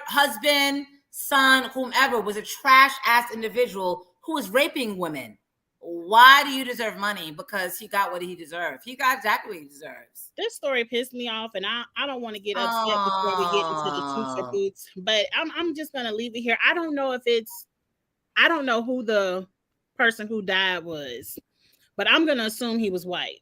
husband, son, whomever was a trash ass individual who was raping women. Why do you deserve money? Because he got what he deserved. He got exactly what he deserves. This story pissed me off, and I don't want to get upset before we get into the truth or boots, but I'm just gonna leave it here. I don't know who the person who died was, but I'm gonna assume he was white,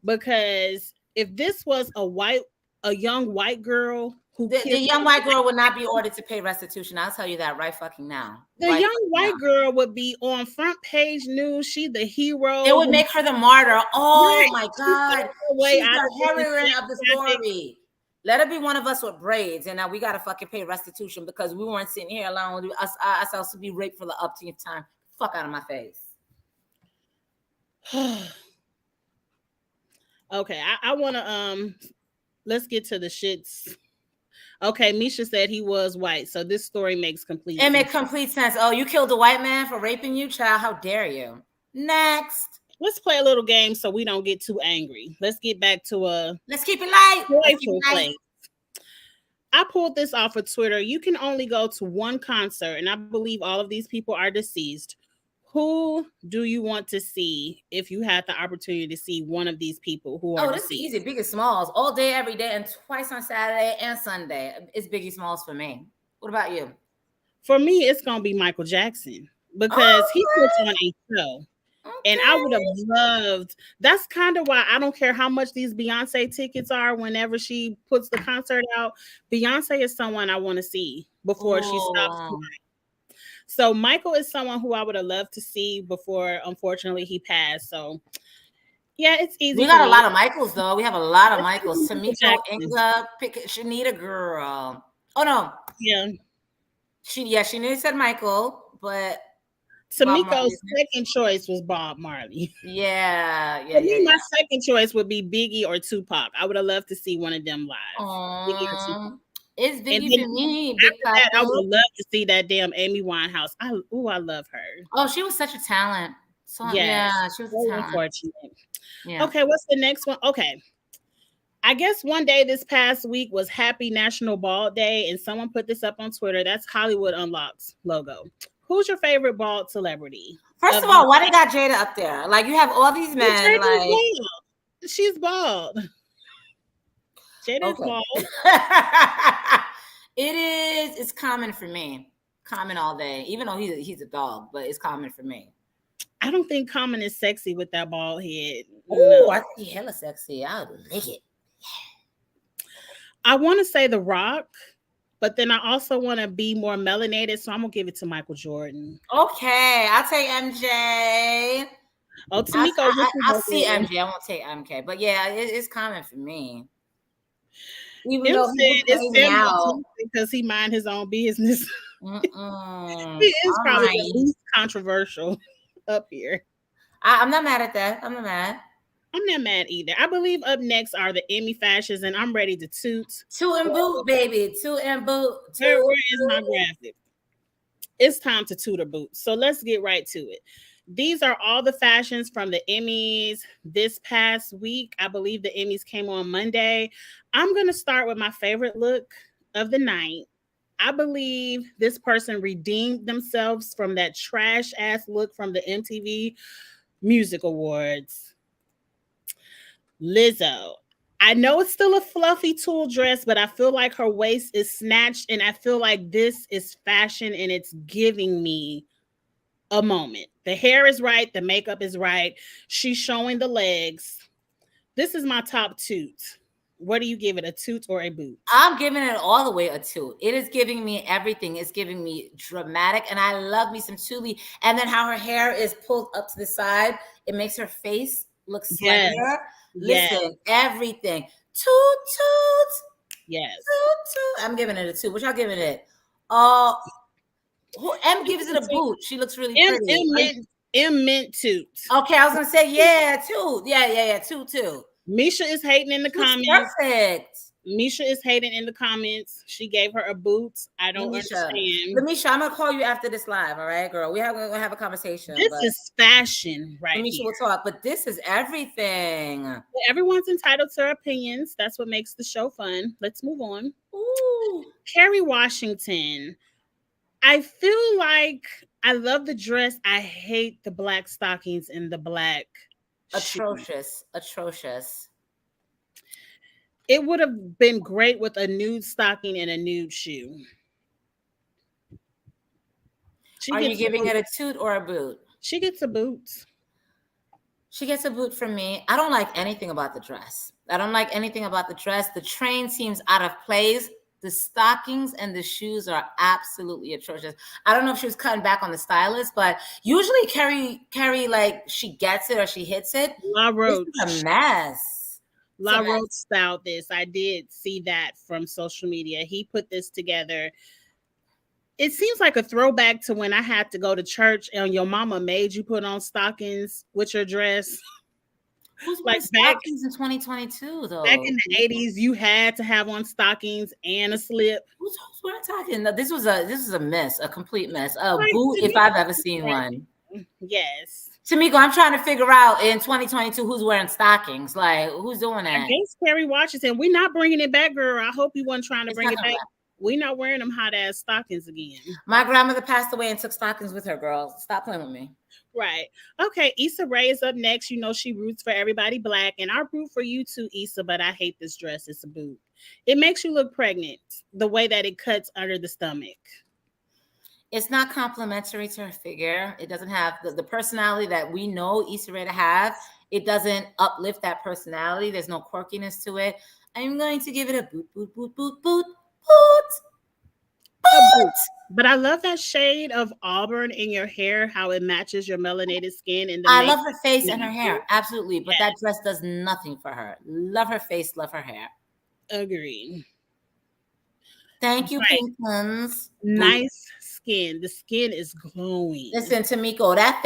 because if this was a young white girl. The young white girl would not be ordered to pay restitution. I'll tell you that right fucking now. The young white girl would be on front page news. She the hero. It would make her the martyr. Oh my God. She's the heroine of the story. Let her be one of us with braids, and now we gotta fucking pay restitution because we weren't sitting here allowing ourselves to be raped for the umpteenth time. Fuck out of my face. Okay, I wanna let's get to the shits. Okay, Misha said he was white, so this story makes complete sense. It makes complete sense. Oh, you killed a white man for raping you, child? How dare you? Next. Let's play a little game so we don't get too angry. Let's get back to let's keep it light. Place. I pulled this off of Twitter. You can only go to one concert, and I believe all of these people are deceased. Who do you want to see if you had the opportunity to see one of these people who are deceased? This is easy. Biggie Smalls all day, every day, and twice on Saturday and Sunday. It's Biggie Smalls for me. What about you? For me, it's going to be Michael Jackson, because he puts on a show. Okay. And I would have loved, that's kind of why I don't care how much these Beyonce tickets are whenever she puts the concert out. Beyonce is someone I want to see before she stops touring. So Michael is someone who I would have loved to see before, unfortunately, he passed. So yeah, it's easy. We got a lot of Michaels, though. We have a lot of Michaels. Tamiko, Inga, Shanita, girl. Oh no. Yeah. She nearly said Michael, but Bob Tamiko's Marley's second next. choice was Bob Marley. For me, Yeah. my second choice would be Biggie or Tupac. I would have loved to see one of them live. Biggie or Tupac. It's And Biggie then for me, Big after that, I Paco. would love to see that damn Amy Winehouse. I love her. Oh, she was such a talent. So Yes. yeah, she was a So talent. unfortunate. Yeah. Okay, what's the next one? Okay. I guess one day this past week was Happy National Bald Day, and someone put this up on Twitter. That's Hollywood Unlocks logo. Who's your favorite bald celebrity? First Of of you? all, why they got Jada up there? Like you have all these men, Jada's like bald. She's bald. Jada's okay. bald. It is. It's common for me. Common all day, even though he's a dog, but it's common for me. I don't think Common is sexy with that bald head. Oh, No. I think he hella sexy. I would lick it. I want to say The Rock, but then I also want to be more melanated, so I'm gonna give it to Michael Jordan. Okay, I'll take MJ. Oh, Tamiko, what you I'll vote see for? MJ. I won't take MK, but yeah, it's common for me. Even Him though he said would it's play me out. Sam because he mind his own business. All He is probably right. the least controversial up here. I'm not mad at that. I'm not mad. I'm not mad either. I believe up next are the Emmy fashions, and I'm ready to toot. Two and boot, baby. Two and boot. Where is my graphic? It's time to toot or boot. So let's get right to it. These are all the fashions from the Emmys this past week. I believe the Emmys came on Monday. I'm going to start with my favorite look of the night. I believe this person redeemed themselves from that trash ass look from the MTV Music Awards. Lizzo. I know it's still a fluffy tulle dress, but I feel like her waist is snatched, and I feel like this is fashion and it's giving me a moment. The hair is right, the makeup is right. She's showing the legs. This is my top toot. What do you give it, a toot or a boot? I'm giving it all the way a toot. It is giving me everything. It's giving me dramatic, and I love me some Tuli. And then how her hair is pulled up to the side, it makes her face look Yes. slender. Yes. Listen, everything. Toot, toot, Yes. toot, toot. I'm giving it a toot. What y'all giving it? Who M gives it a boot. She looks really pretty. M mint toot. Okay, I was gonna say yeah, toot. Yeah, toot. Misha is hating in the comments. Perfect. Misha is hating in the comments. She gave her a boot. I don't understand. Lamisha, I'm gonna call you after this live, all right, girl? We're gonna have a conversation. This is fashion, right? Lamisha will talk, but this is everything. Everyone's entitled to their opinions. That's what makes the show fun. Let's move on. Ooh. Kerry Washington. I feel like I love the dress. I hate the black stockings and the black atrocious. It would have been great with a nude stocking and a nude shoe. Are you giving it a toot or a boot? She gets a boot. She gets a boot from me. I don't like anything about the dress. The train seems out of place. The stockings and the shoes are absolutely atrocious. I don't know if she was cutting back on the stylist, but usually Kerry, like she gets it or she hits it. La Roach. This is a mess. La Roach styled this. I did see that from social media. He put this together. It seems like a throwback to when I had to go to church and your mama made you put on stockings with your dress. Who's like stockings in 2022 though? Back in the 80s, you had to have on stockings and a slip. Who's wearing stockings? No, this was a mess, a complete mess. A boot, if I've ever seen one. Yes. Tamiko, I'm trying to figure out in 2022 who's wearing stockings. Like, who's doing that? I guess Kerry Washington. We're not bringing it back, girl. I hope you weren't trying to bring it back. We're not wearing them hot ass stockings again. My grandmother passed away and took stockings with her, girl. Stop playing with me. Right. Okay. Issa Rae is up next. You know, she roots for everybody black. And I root for you too, Issa, but I hate this dress. It's a boot. It makes you look pregnant the way that it cuts under the stomach. It's not complimentary to her figure. It doesn't have the personality that we know Issa Rae to have. It doesn't uplift that personality. There's no quirkiness to it. I'm going to give it a boot, boot, boot, boot, boot. Boot. But I love that shade of auburn in your hair, how it matches your melanated skin. And I love her face and her hair, absolutely. But that dress does nothing for her. Love her face, love her hair. Agreed. Thank you, Right. Pinkins. Nice skin. The skin is glowing. Listen, Tamiko, that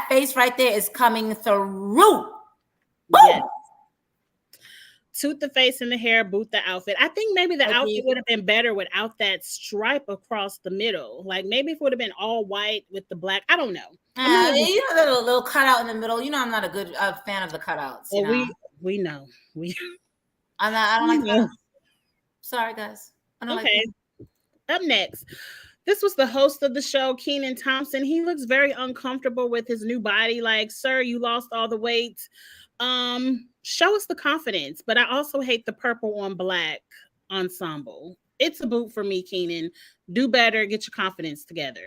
face right there is coming through. Yes. Boom. Toot the face and the hair, boot the outfit. I think maybe the outfit Agreed. would have been better without that stripe across the middle. Like maybe if it would have been all white with the black. I don't know. I'm not even, You know, little cutout in the middle. You know, I'm not a good fan of the cutouts. You well, know, we know. I'm not. I don't We like the know. cutouts. Sorry, guys. I don't like Okay. them. Up next. This was the host of the show, Kenan Thompson. He looks very uncomfortable with his new body. Like, sir, you lost all the weight. Show us the confidence. But I also hate the purple on black ensemble. It's a boot for me, Kenan. Do better. Get your confidence together.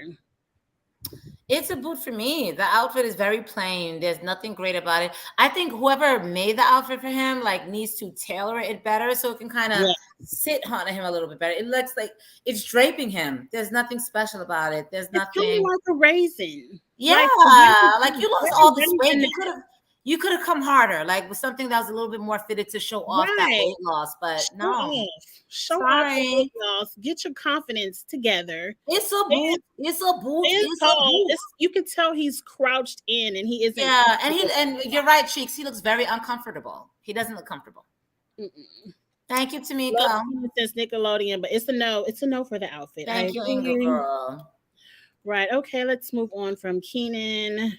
It's a boot for me. The outfit is very plain. There's nothing great about it. I think whoever made the outfit for him like needs to tailor it better so it can kind of Yeah. sit on him a little bit better. It looks like it's draping him. There's nothing special about it. There's It's kind nothing. of like a raisin. Yeah, Like, like you lost very all this weight. raisin. You could have come harder, like with something that was a little bit more fitted to show off that Right. weight loss. But Show no, off. Show off the sorry. weight loss. Get your confidence together. It's a boot. It's a boot. It's a Tall. boot. You can tell he's crouched in and he isn't. Yeah, and you're right, Cheeks. He looks very uncomfortable. He doesn't look comfortable. Mm-mm. Thank you, Tamiko. Love him since Nickelodeon, but it's a no. It's a no for the outfit. Thank you, Angel agree. Girl. Right. Okay, let's move on from Kenan.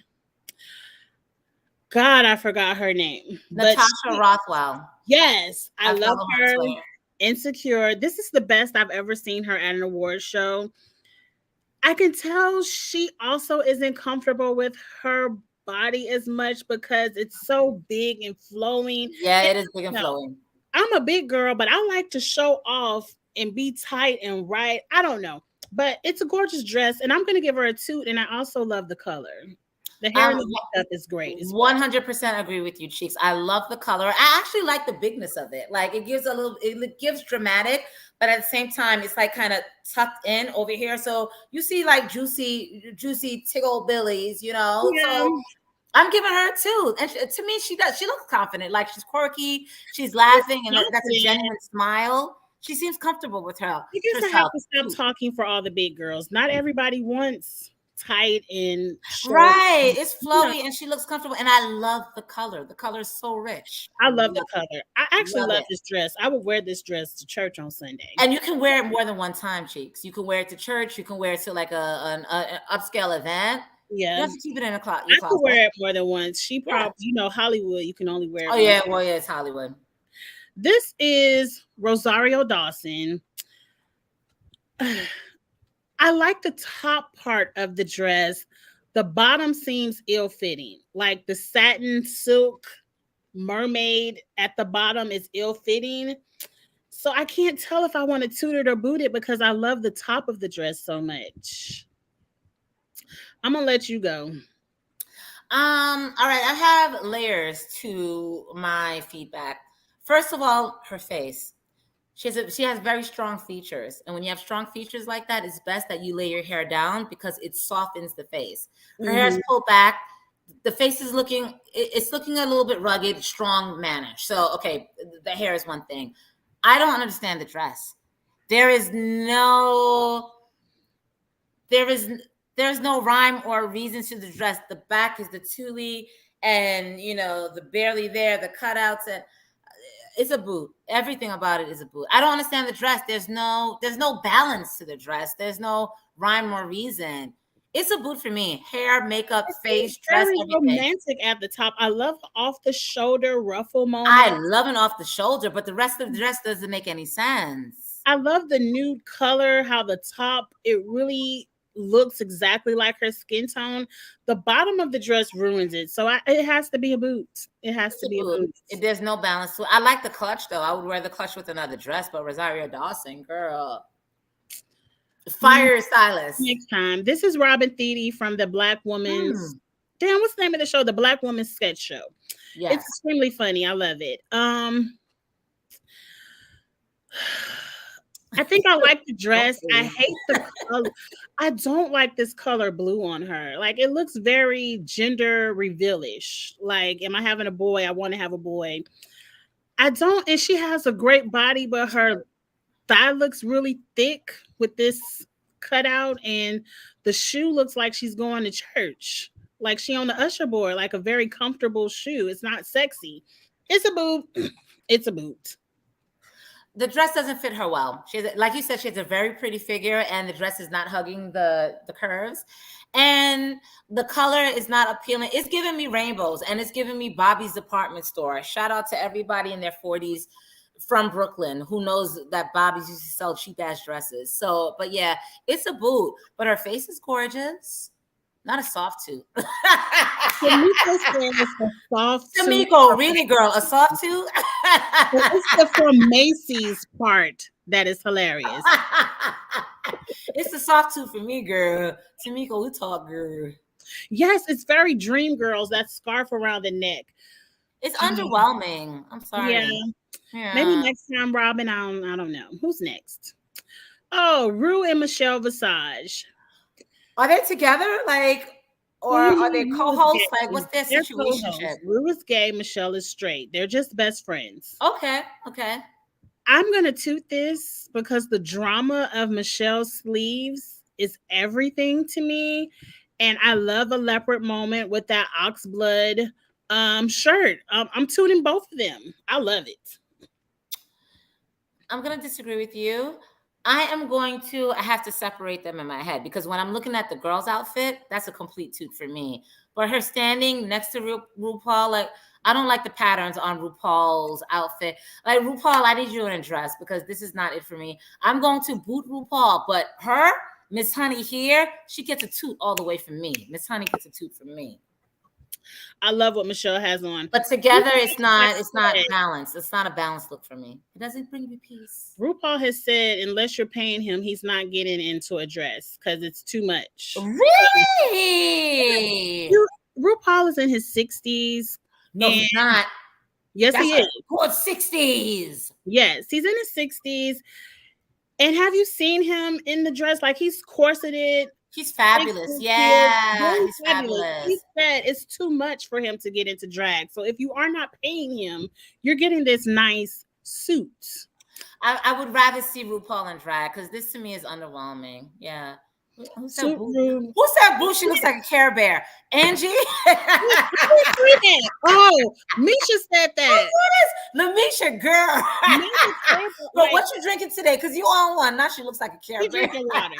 God, I forgot her name. Natasha Rothwell. Yes, I love her. Twitter. Insecure. This is the best I've ever seen her at an award show. I can tell she also isn't comfortable with her body as much because it's so big and flowing. Yeah, it is big and flowing. I'm a big girl, but I like to show off and be tight and right. I don't know, but it's a gorgeous dress, and I'm going to give her a toot. And I also love the color. The hair and the makeup is great. 100% agree with you, Cheeks. I love the color. I actually like the bigness of it. Like it gives dramatic, but at the same time, it's like kind of tucked in over here. So you see like juicy tickle billies, you know. Yeah. So I'm giving her a two. And to me, she looks confident. Like she's quirky, she's laughing, and that's a genuine smile. She seems comfortable with her. I guess I have to stop talking for all the big girls. Not everybody wants tight and short. Right. It's flowy and she looks comfortable. And I love the color. The color is so rich. I love the color. I actually love this dress. I would wear this dress to church on Sunday. And you can wear it more than one time, Cheeks. You can wear it to church. You can wear it to like an upscale event. Yeah. You have to keep it in a closet. I could wear it more than once. She probably, Hollywood, you can only wear it. Oh, yeah. Well, yeah, it's Hollywood. This is Rosario Dawson. I like the top part of the dress. The bottom seems ill-fitting. Like the satin silk mermaid at the bottom is ill-fitting. So I can't tell if I want to toot it or boot it because I love the top of the dress so much. I'm going to let you go. All right. I have layers to my feedback. First of all, her face. She has very strong features. And when you have strong features like that, it's best that you lay your hair down because it softens the face. Her hair is pulled back. The face is looking a little bit rugged, strong mannish. So, okay, the hair is one thing. I don't understand the dress. There's no rhyme or reason to the dress. The back is the tulle and, the barely there, the cutouts, and it's a boot. Everything about it is a boot. I don't understand the dress. There's no balance to the dress. There's no rhyme or reason. It's a boot for me. Hair, makeup, face, dress, everything. Romantic at the top. I love off the shoulder ruffle moment. I love an off the shoulder, but the rest of the dress doesn't make any sense. I love the nude color, how the top, it really looks exactly like her skin tone. The bottom of the dress ruins it. So it has to be a boot. It has to be a boot. There's no balance to it. I like the clutch though. I would wear the clutch with another dress, but Rosario Dawson, girl. Fire stylist. Next time. This is Robin Thede from the Black Woman's what's the name of the show? The Black Woman's Sketch Show. Yes. It's extremely funny. I love it. I think I like the dress. I hate the color. I don't like this color blue on her. Like it looks very gender reveal-ish. Like, am I having a boy? I want to have a boy. I don't, and she has a great body, but her thigh looks really thick with this cutout, and the shoe looks like she's going to church. Like she on the usher board, like a very comfortable shoe. It's not sexy. It's a boot. It's a boot. The dress doesn't fit her well. She's, like you said, she has a very pretty figure, and the dress is not hugging the curves, and the color is not appealing. It's giving me rainbows, and it's giving me Bobby's department store. Shout out to everybody in their 40s from Brooklyn who knows that Bobby's used to sell cheap ass dresses. So, but yeah, it's a boot, but her face is gorgeous. Not a soft tooth. Tamiko says a soft tooth. Tamiko, really, girl, a soft tooth? It's the from Macy's part that is hilarious. It's a soft tooth for me, girl. Tamiko, we talk, girl. Yes, it's very dream girls. That scarf around the neck. It's underwhelming. I'm sorry. Yeah. Maybe next time, Robin. I don't know. Who's next? Oh, Rue and Michelle Visage. Are they together? Like, or are they co-hosts? Like, what's their situation? Rue is gay, Michelle is straight. They're just best friends. Okay. I'm going to toot this because the drama of Michelle's sleeves is everything to me. And I love a leopard moment with that ox blood shirt. I'm tooting both of them. I love it. I'm going to disagree with you. I have to separate them in my head, because when I'm looking at the girl's outfit, that's a complete toot for me. But her standing next to RuPaul, like, I don't like the patterns on RuPaul's outfit. Like, RuPaul, I need you in a dress, because this is not it for me. I'm going to boot RuPaul, but her, Miss Honey here, she gets a toot all the way from me. Miss Honey gets a toot from me. I love what Michelle has on. But together, it's not balanced. It's not a balanced look for me. It doesn't bring me peace. RuPaul has said, unless you're paying him, he's not getting into a dress because it's too much. Really? RuPaul is in his 60s. No, he's not. Yes, he is. Good 60s. Yes, he's in his 60s. And have you seen him in the dress? Like, he's corseted. He's fabulous. Yeah, he's fabulous. He said it's too much for him to get into drag. So if you are not paying him, you're getting this nice suit. I would rather see RuPaul in drag, because this to me is underwhelming. Yeah. Who's that boo? Who's that boo? She looks like a Care Bear. Angie? Oh, Misha said that. What is Lamisha, girl? But what you drinking today? Because you on one. Now she looks like a Care Bear. Drinking water.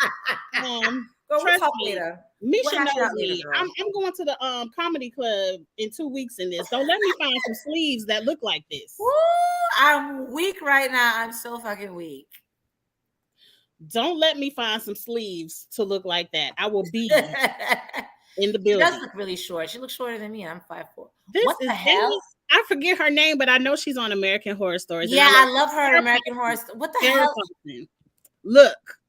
Trust me. Misha knows me. I'm going to the comedy club in 2 weeks in this. Don't let me find some sleeves that look like this. Woo, I'm weak right now. I'm so fucking weak. Don't let me find some sleeves to look like that. I will be in the building. She does look really short. She looks shorter than me, and I'm 5'4". What the hell? I forget her name, but I know she's on American Horror Stories. Yeah, I love her on American Horror Stories. What the hell? Look,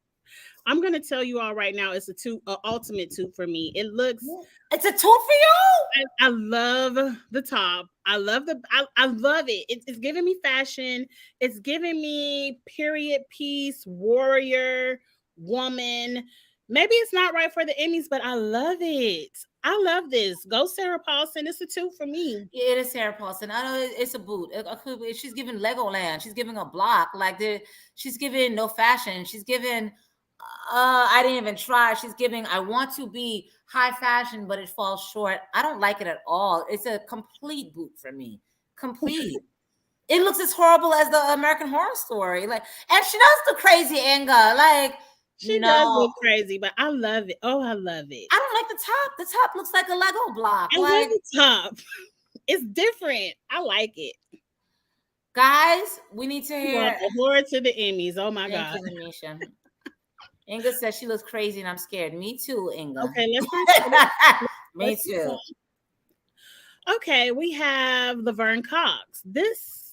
I'm gonna tell you all right now. It's an ultimate toot for me. It looks. It's a toot for you. I love the top. I love I love it. It's giving me fashion. It's giving me period piece, warrior, woman. Maybe it's not right for the Emmys, but I love it. I love this. Go Sarah Paulson. It's a toot for me. Yeah, it is Sarah Paulson. I know it's a boot. She's giving Legoland. She's giving a block. She's giving no fashion. She's giving. I didn't even try. She's giving, I want to be high fashion, but it falls short. I don't like it at all. It's a complete boot for me. Complete. It looks as horrible as the American Horror Story. And she does the crazy anger. She does look crazy, but I love it. Oh, I love it. I don't like the top. The top looks like a Lego block. I love the top. It's different. I like it. Guys, we need to hear. Award to the Emmys. Oh my God. Inga says she looks crazy and I'm scared. Me too, Inga. Okay, let's Me too. Okay, we have Laverne Cox. This,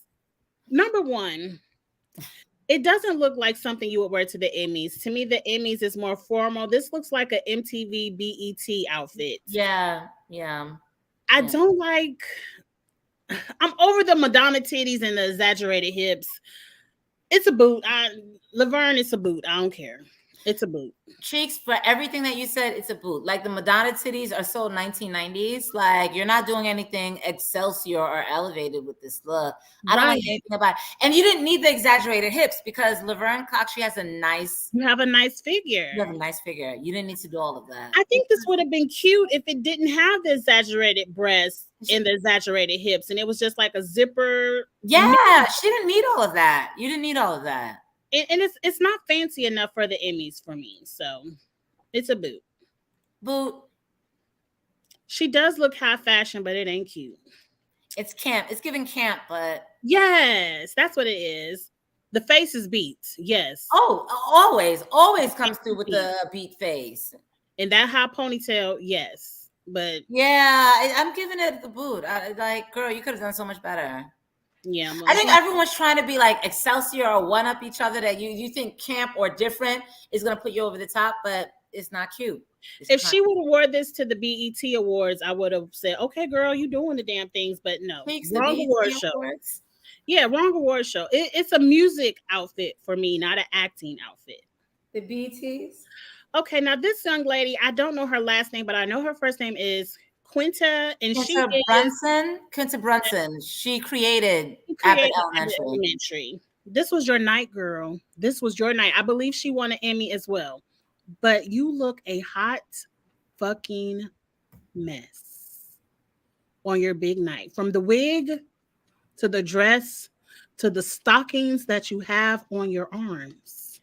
number one, it doesn't look like something you would wear to the Emmys. To me, the Emmys is more formal. This looks like an MTV BET outfit. Yeah. I don't like, I'm over the Madonna titties and the exaggerated hips. It's a boot. Laverne, it's a boot. I don't care. It's a boot. Cheeks, for everything that you said, it's a boot. Like the Madonna titties are so 1990s. Like you're not doing anything excelsior or elevated with this look. I don't like anything about it. And you didn't need the exaggerated hips because Laverne Cox, she has a nice. You have a nice figure. You have a nice figure. You didn't need to do all of that. I think this would have been cute if it didn't have the exaggerated breasts and the exaggerated hips, and it was just like a zipper. Yeah, she didn't need all of that. You didn't need all of that. And it's not fancy enough for the Emmys for me, so it's a boot. Boot. She does look high fashion, but it ain't cute. It's camp. It's giving camp, but yes, that's what it is. The face is beat. Yes. Oh, always comes through with the beat face. And that high ponytail, yes. But yeah, I'm giving it the boot. Like, girl, you could have done so much better. Yeah, I think everyone's trying to be like Excelsior or one up each other, that you think camp or different is gonna put you over the top, but it's not cute. If she would have wore this to the BET Awards, I would have said, "Okay, girl, you doing the damn things," but no, wrong award show. Yeah, wrong award show. It's a music outfit for me, not an acting outfit. The BETs. Okay, now this young lady, I don't know her last name, but I know her first name is Quinta, and Quinta Brunson. She created Abbott Elementary. This was your night, girl. This was your night. I believe she won an Emmy as well. But you look a hot fucking mess on your big night. From the wig to the dress to the stockings that you have on your arms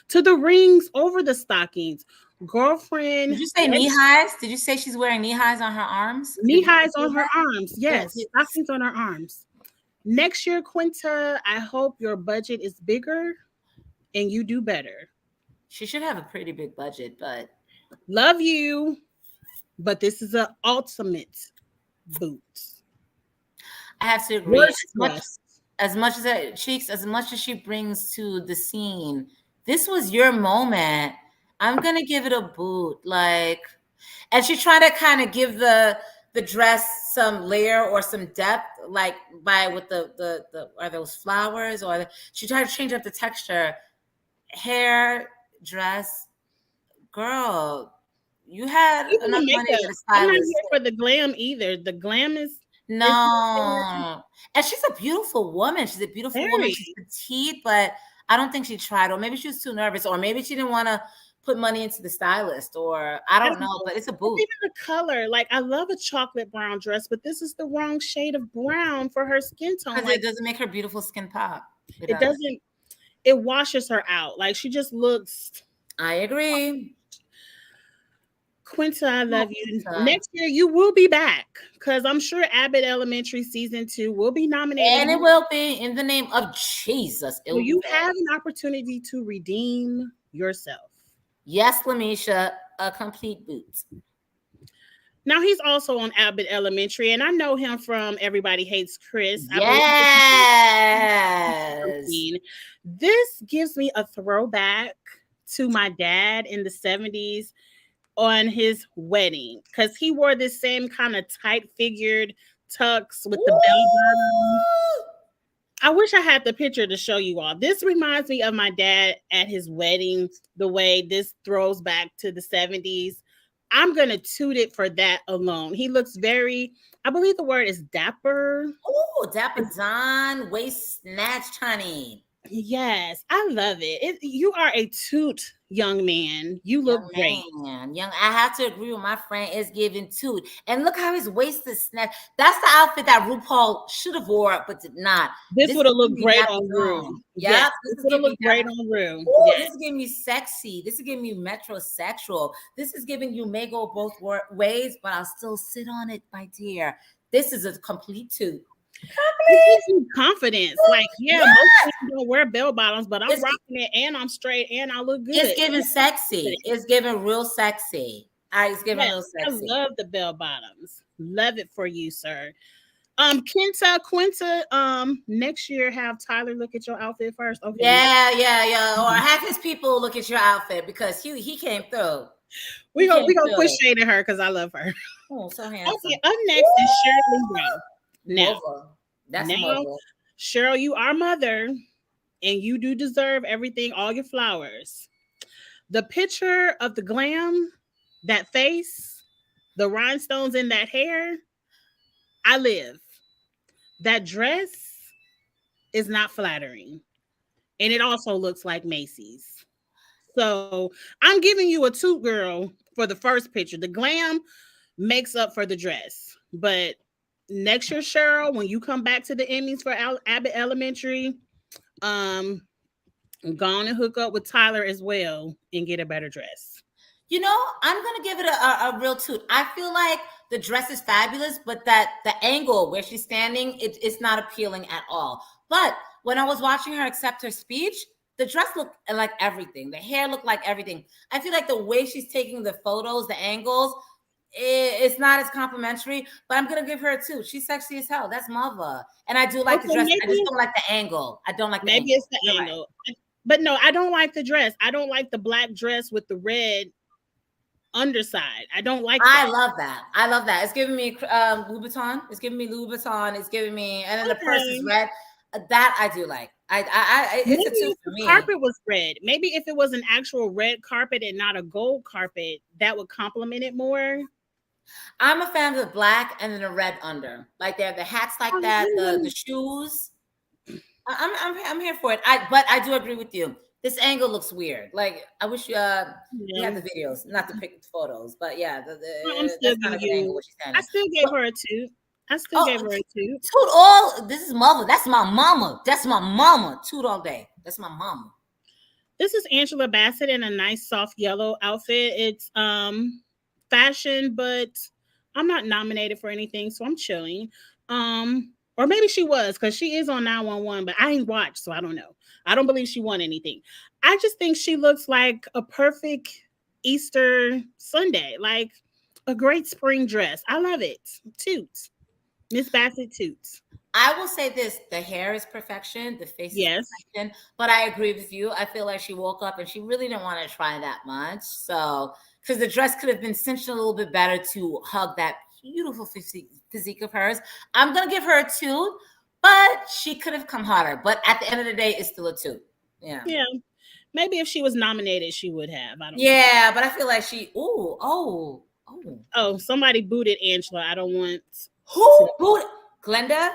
to the rings over the stockings. Girlfriend. Did you say knee highs? Did you say she's wearing knee highs on her arms? Knee highs on her arms. Yes. Stockings on her arms. Next year, Quinta, I hope your budget is bigger and you do better. She should have a pretty big budget, but love you. But this is an ultimate boot. I have to agree. As much as Cheeks, as much as she brings to the scene, this was your moment. I'm gonna give it a boot, like, and she's trying to kind of give the dress some layer or some depth, like with the are those flowers, or she tried to change up the texture. Hair, dress, girl, you had enough money to the stylist. I'm not here for the glam either. The glam is no, and she's a beautiful woman. She's a beautiful woman. She's petite, but I don't think she tried, or maybe she was too nervous, or maybe she didn't want to put money into the stylist, or I don't know, but it's a boot. Even the color, like I love a chocolate brown dress, but this is the wrong shade of brown for her skin tone. Because it doesn't make her beautiful skin pop. It doesn't. It washes her out. Like she just looks. I agree. Quinta, I love you. Next year you will be back because I'm sure Abbott Elementary season 2 will be nominated, and it will be in the name of Jesus. So you have an opportunity to redeem yourself. Yes, Lamisha, a complete boot. Now he's also on Abbott Elementary, and I know him from Everybody Hates Chris. Yes. This gives me a throwback to my dad in the 70s on his wedding, because he wore this same kind of tight figured tux with the bell bottom. I wish I had the picture to show you all. This reminds me of my dad at his wedding, the way this throws back to the 70s. I'm going to toot it for that alone. He looks very, I believe the word is dapper. Oh, dapper Don, waist snatched, honey. Yes, I love it. You are a toot young man. You look great. I have to agree with my friend. It's giving toot. And look how his waist is snatched. That's the outfit that RuPaul should have wore, but did not. This would have looked great on Rue. Yeah, this would have looked great on Rue. This is giving you sexy. This is giving you metrosexual. This is giving you may go both ways, but I'll still sit on it, my dear. This is a complete toot. It gives you confidence. Like, most people don't wear bell bottoms, but I'm rocking it and I'm straight and I look good. It's giving sexy. It's giving real sexy. It's giving real sexy. I love the bell bottoms. Love it for you, sir. Quinta, next year have Tyler look at your outfit first. Okay. Yeah. Or have his people look at your outfit because he came through. We gonna push shade at her because I love her. Oh, so handsome. Okay, up next is Sheryl Brown. Now, Mobile. Sheryl, you are mother, and you do deserve everything, all your flowers. The picture of the glam, that face, the rhinestones in that hair, I live. That dress is not flattering. And it also looks like Macy's. So I'm giving you a toot girl for the first picture. The glam makes up for the dress. But next year, Sheryl, when you come back to the Emmys for Abbott Elementary, um, go on and hook up with Tyler as well and get a better dress. You know, I'm gonna give it a real toot. I feel like the dress is fabulous, but that the angle where she's standing, it's not appealing at all. But when I was watching her accept her speech, the dress looked like everything. The hair looked like everything. I feel like the way she's taking the photos, the angles, it's not as complimentary. But I'm gonna give her a toot. She's sexy as hell. That's mother, and I do like the dress. I just don't like the angle. I don't like the maybe angle. It's the angle. Right. But no, I don't like the dress. I don't like the black dress with the red underside. I don't like that. I love that. I love that. It's giving me Louis Vuitton. It's giving me Louis Vuitton. It's giving me, and then the purse is red. That I do like. It's a two for me. Carpet was red. Maybe if it was an actual red carpet and not a gold carpet, that would complement it more. I'm a fan of the black and then the red under. Like they have the hats like that, the shoes. I'm here for it. But I do agree with you. This angle looks weird. Like I wish you had the videos, not the photos. But yeah, I'm still that's kind of angle where she's standing. I still gave her a two. I still gave her a two. Toot all. This is mother. That's my mama. That's my mama. Toot all day. That's my mama. This is Angela Bassett in a nice soft yellow outfit. It's fashion, but I'm not nominated for anything, so I'm chilling. Or maybe she was, because she is on 911, but I ain't watched, so I don't know. I don't believe she won anything. I just think she looks like a perfect Easter Sunday, like a great spring dress. I love it. Toots. Miss Bassett toots. I will say this, the hair is perfection, the face is perfection, but I agree with you. I feel like she woke up and she really didn't want to try that much. So, because the dress could have been cinched a little bit better to hug that beautiful physique of hers. I'm going to give her a 2, but she could have come harder. But at the end of the day, it's still a 2. Yeah. Yeah. Maybe if she was nominated, she would have. I don't know. But I feel like she, oh, somebody booted Angela. I don't want. Who booted? Glenda,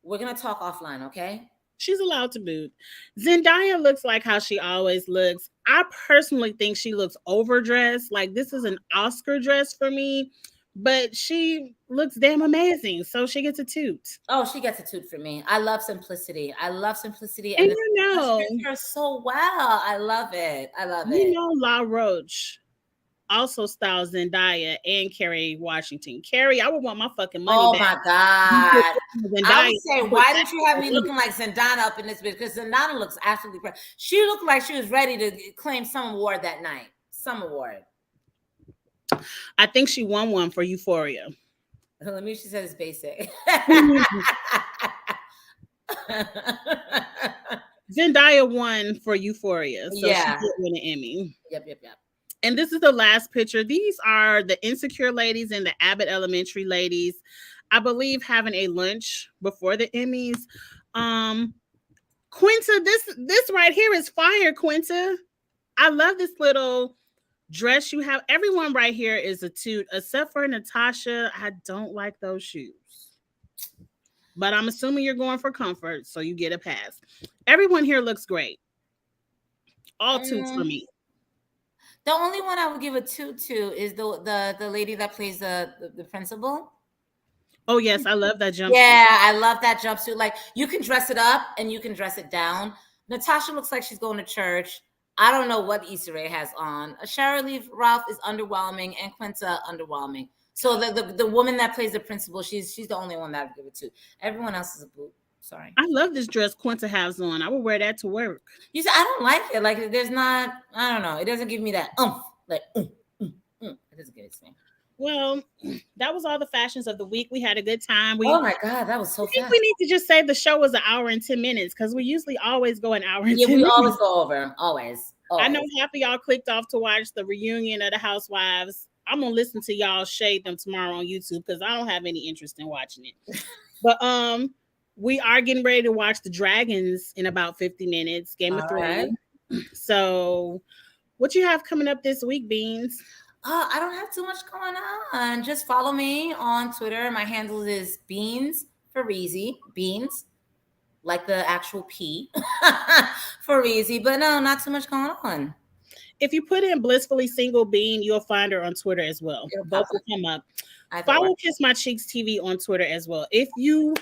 we're going to talk offline, okay? She's allowed to boot. Zendaya looks like how she always looks. I personally think she looks overdressed. Like this is an Oscar dress for me, but she looks damn amazing. So she gets a toot. Oh, she gets a toot for me. I love simplicity. And you know her so well. I love it. You know, La Roche also styles Zendaya and Kerry Washington. Kerry, I would want my fucking money back. Oh my God. I would say, why did you have me looking like Zendaya up in this bitch? Because Zendaya looks absolutely great. She looked like she was ready to claim some award that night. Some award. I think she won one for Euphoria. Let me, she said it's basic. Zendaya won for Euphoria. So she did win an Emmy. Yep. And this is the last picture. These are the Insecure ladies and the Abbott Elementary ladies, I believe, having a lunch before the Emmys. Quinta, this right here is fire, Quinta. I love this little dress you have. Everyone right here is a toot, except for Natasha. I don't like those shoes. But I'm assuming you're going for comfort, so you get a pass. Everyone here looks great. All toots for me. The only one I would give a toot to is the lady that plays the principal. Oh yes, I love that jumpsuit. Yeah, I love that jumpsuit. Like you can dress it up and you can dress it down. Natasha looks like she's going to church. I don't know what Issa Rae has on. Sheryl Ralph is underwhelming and Quinta underwhelming. So the woman that plays the principal, she's the only one that I would give it to. Everyone else is a boot. Sorry. I love this dress Quinta has on. I would wear that to work. You said I don't like it. Like there's not. I don't know. It doesn't give me that Like It doesn't give it to me. Well, that was all the fashions of the week. We had a good time. Oh my God, that was so fast. I think we need to just say the show was an hour and 10 minutes because we usually always go an hour and 10 minutes. Yeah, we always go over. Always. I know half of y'all clicked off to watch the reunion of the Housewives. I'm gonna listen to y'all shade them tomorrow on YouTube because I don't have any interest in watching it. But we are getting ready to watch the Dragons in about 50 minutes. Game of Thrones. So, what you have coming up this week, Beans? I don't have too much going on. Just follow me on Twitter. My handle is Beans Farizi. Beans, like the actual P. Farizi. But no, not too much going on. If you put in Blissfully Single Bean, you'll find her on Twitter as well. It'll Both pop will up. come up. Either Follow or. Kiss My Cheeks TV on Twitter as well. If you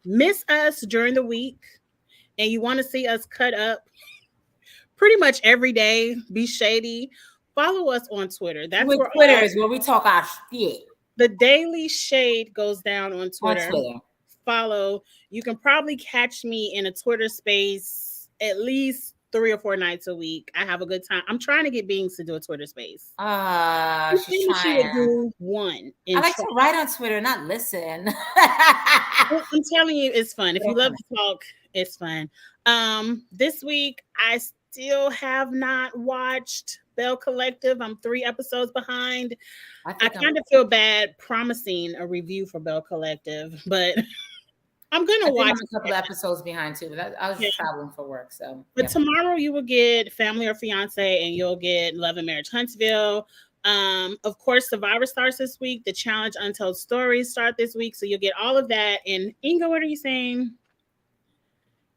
miss us during the week and you want to see us cut up pretty much every day, be shady, follow us on Twitter. That's With where Twitter is where we talk our shit. the daily shade goes down on Twitter. On Twitter. Follow. You can probably catch me in a Twitter space at least 3 or 4 nights a week. I have a good time. I'm trying to get Beings to do a Twitter space. She's trying. She would do one. I like to write on Twitter, not listen. I'm telling you, it's fun. If you love to talk, it's fun. This week I still have not watched Bell Collective. I'm 3 episodes behind. I kind of feel bad promising a review for Bell Collective, but I'm gonna watch. I'm a couple of episodes behind too, but I was just traveling for work, so. But tomorrow you will get Family or Fiance, and you'll get Love and Marriage Huntsville. Of course, Survivor starts this week. The Challenge Untold Stories start this week, so you'll get all of that. And Inga, what are you saying?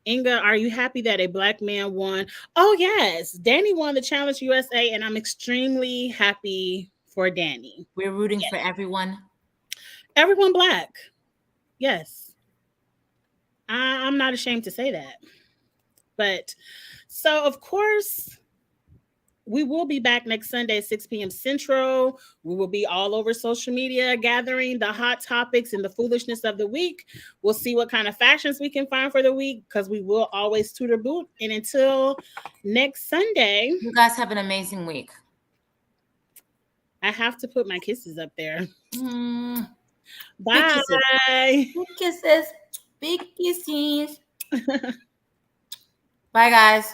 Inga, are you happy that a Black man won? Oh yes, Danny won the Challenge USA, and I'm extremely happy for Danny. We're rooting for everyone. Everyone Black. Yes. I'm not ashamed to say that. But so, of course, we will be back next Sunday at 6 p.m. Central. We will be all over social media gathering the hot topics and the foolishness of the week. We'll see what kind of fashions we can find for the week because we will always tutor boot. And until next Sunday, you guys have an amazing week. I have to put my kisses up there. Bye. Big kisses. Big kisses. Bye, guys.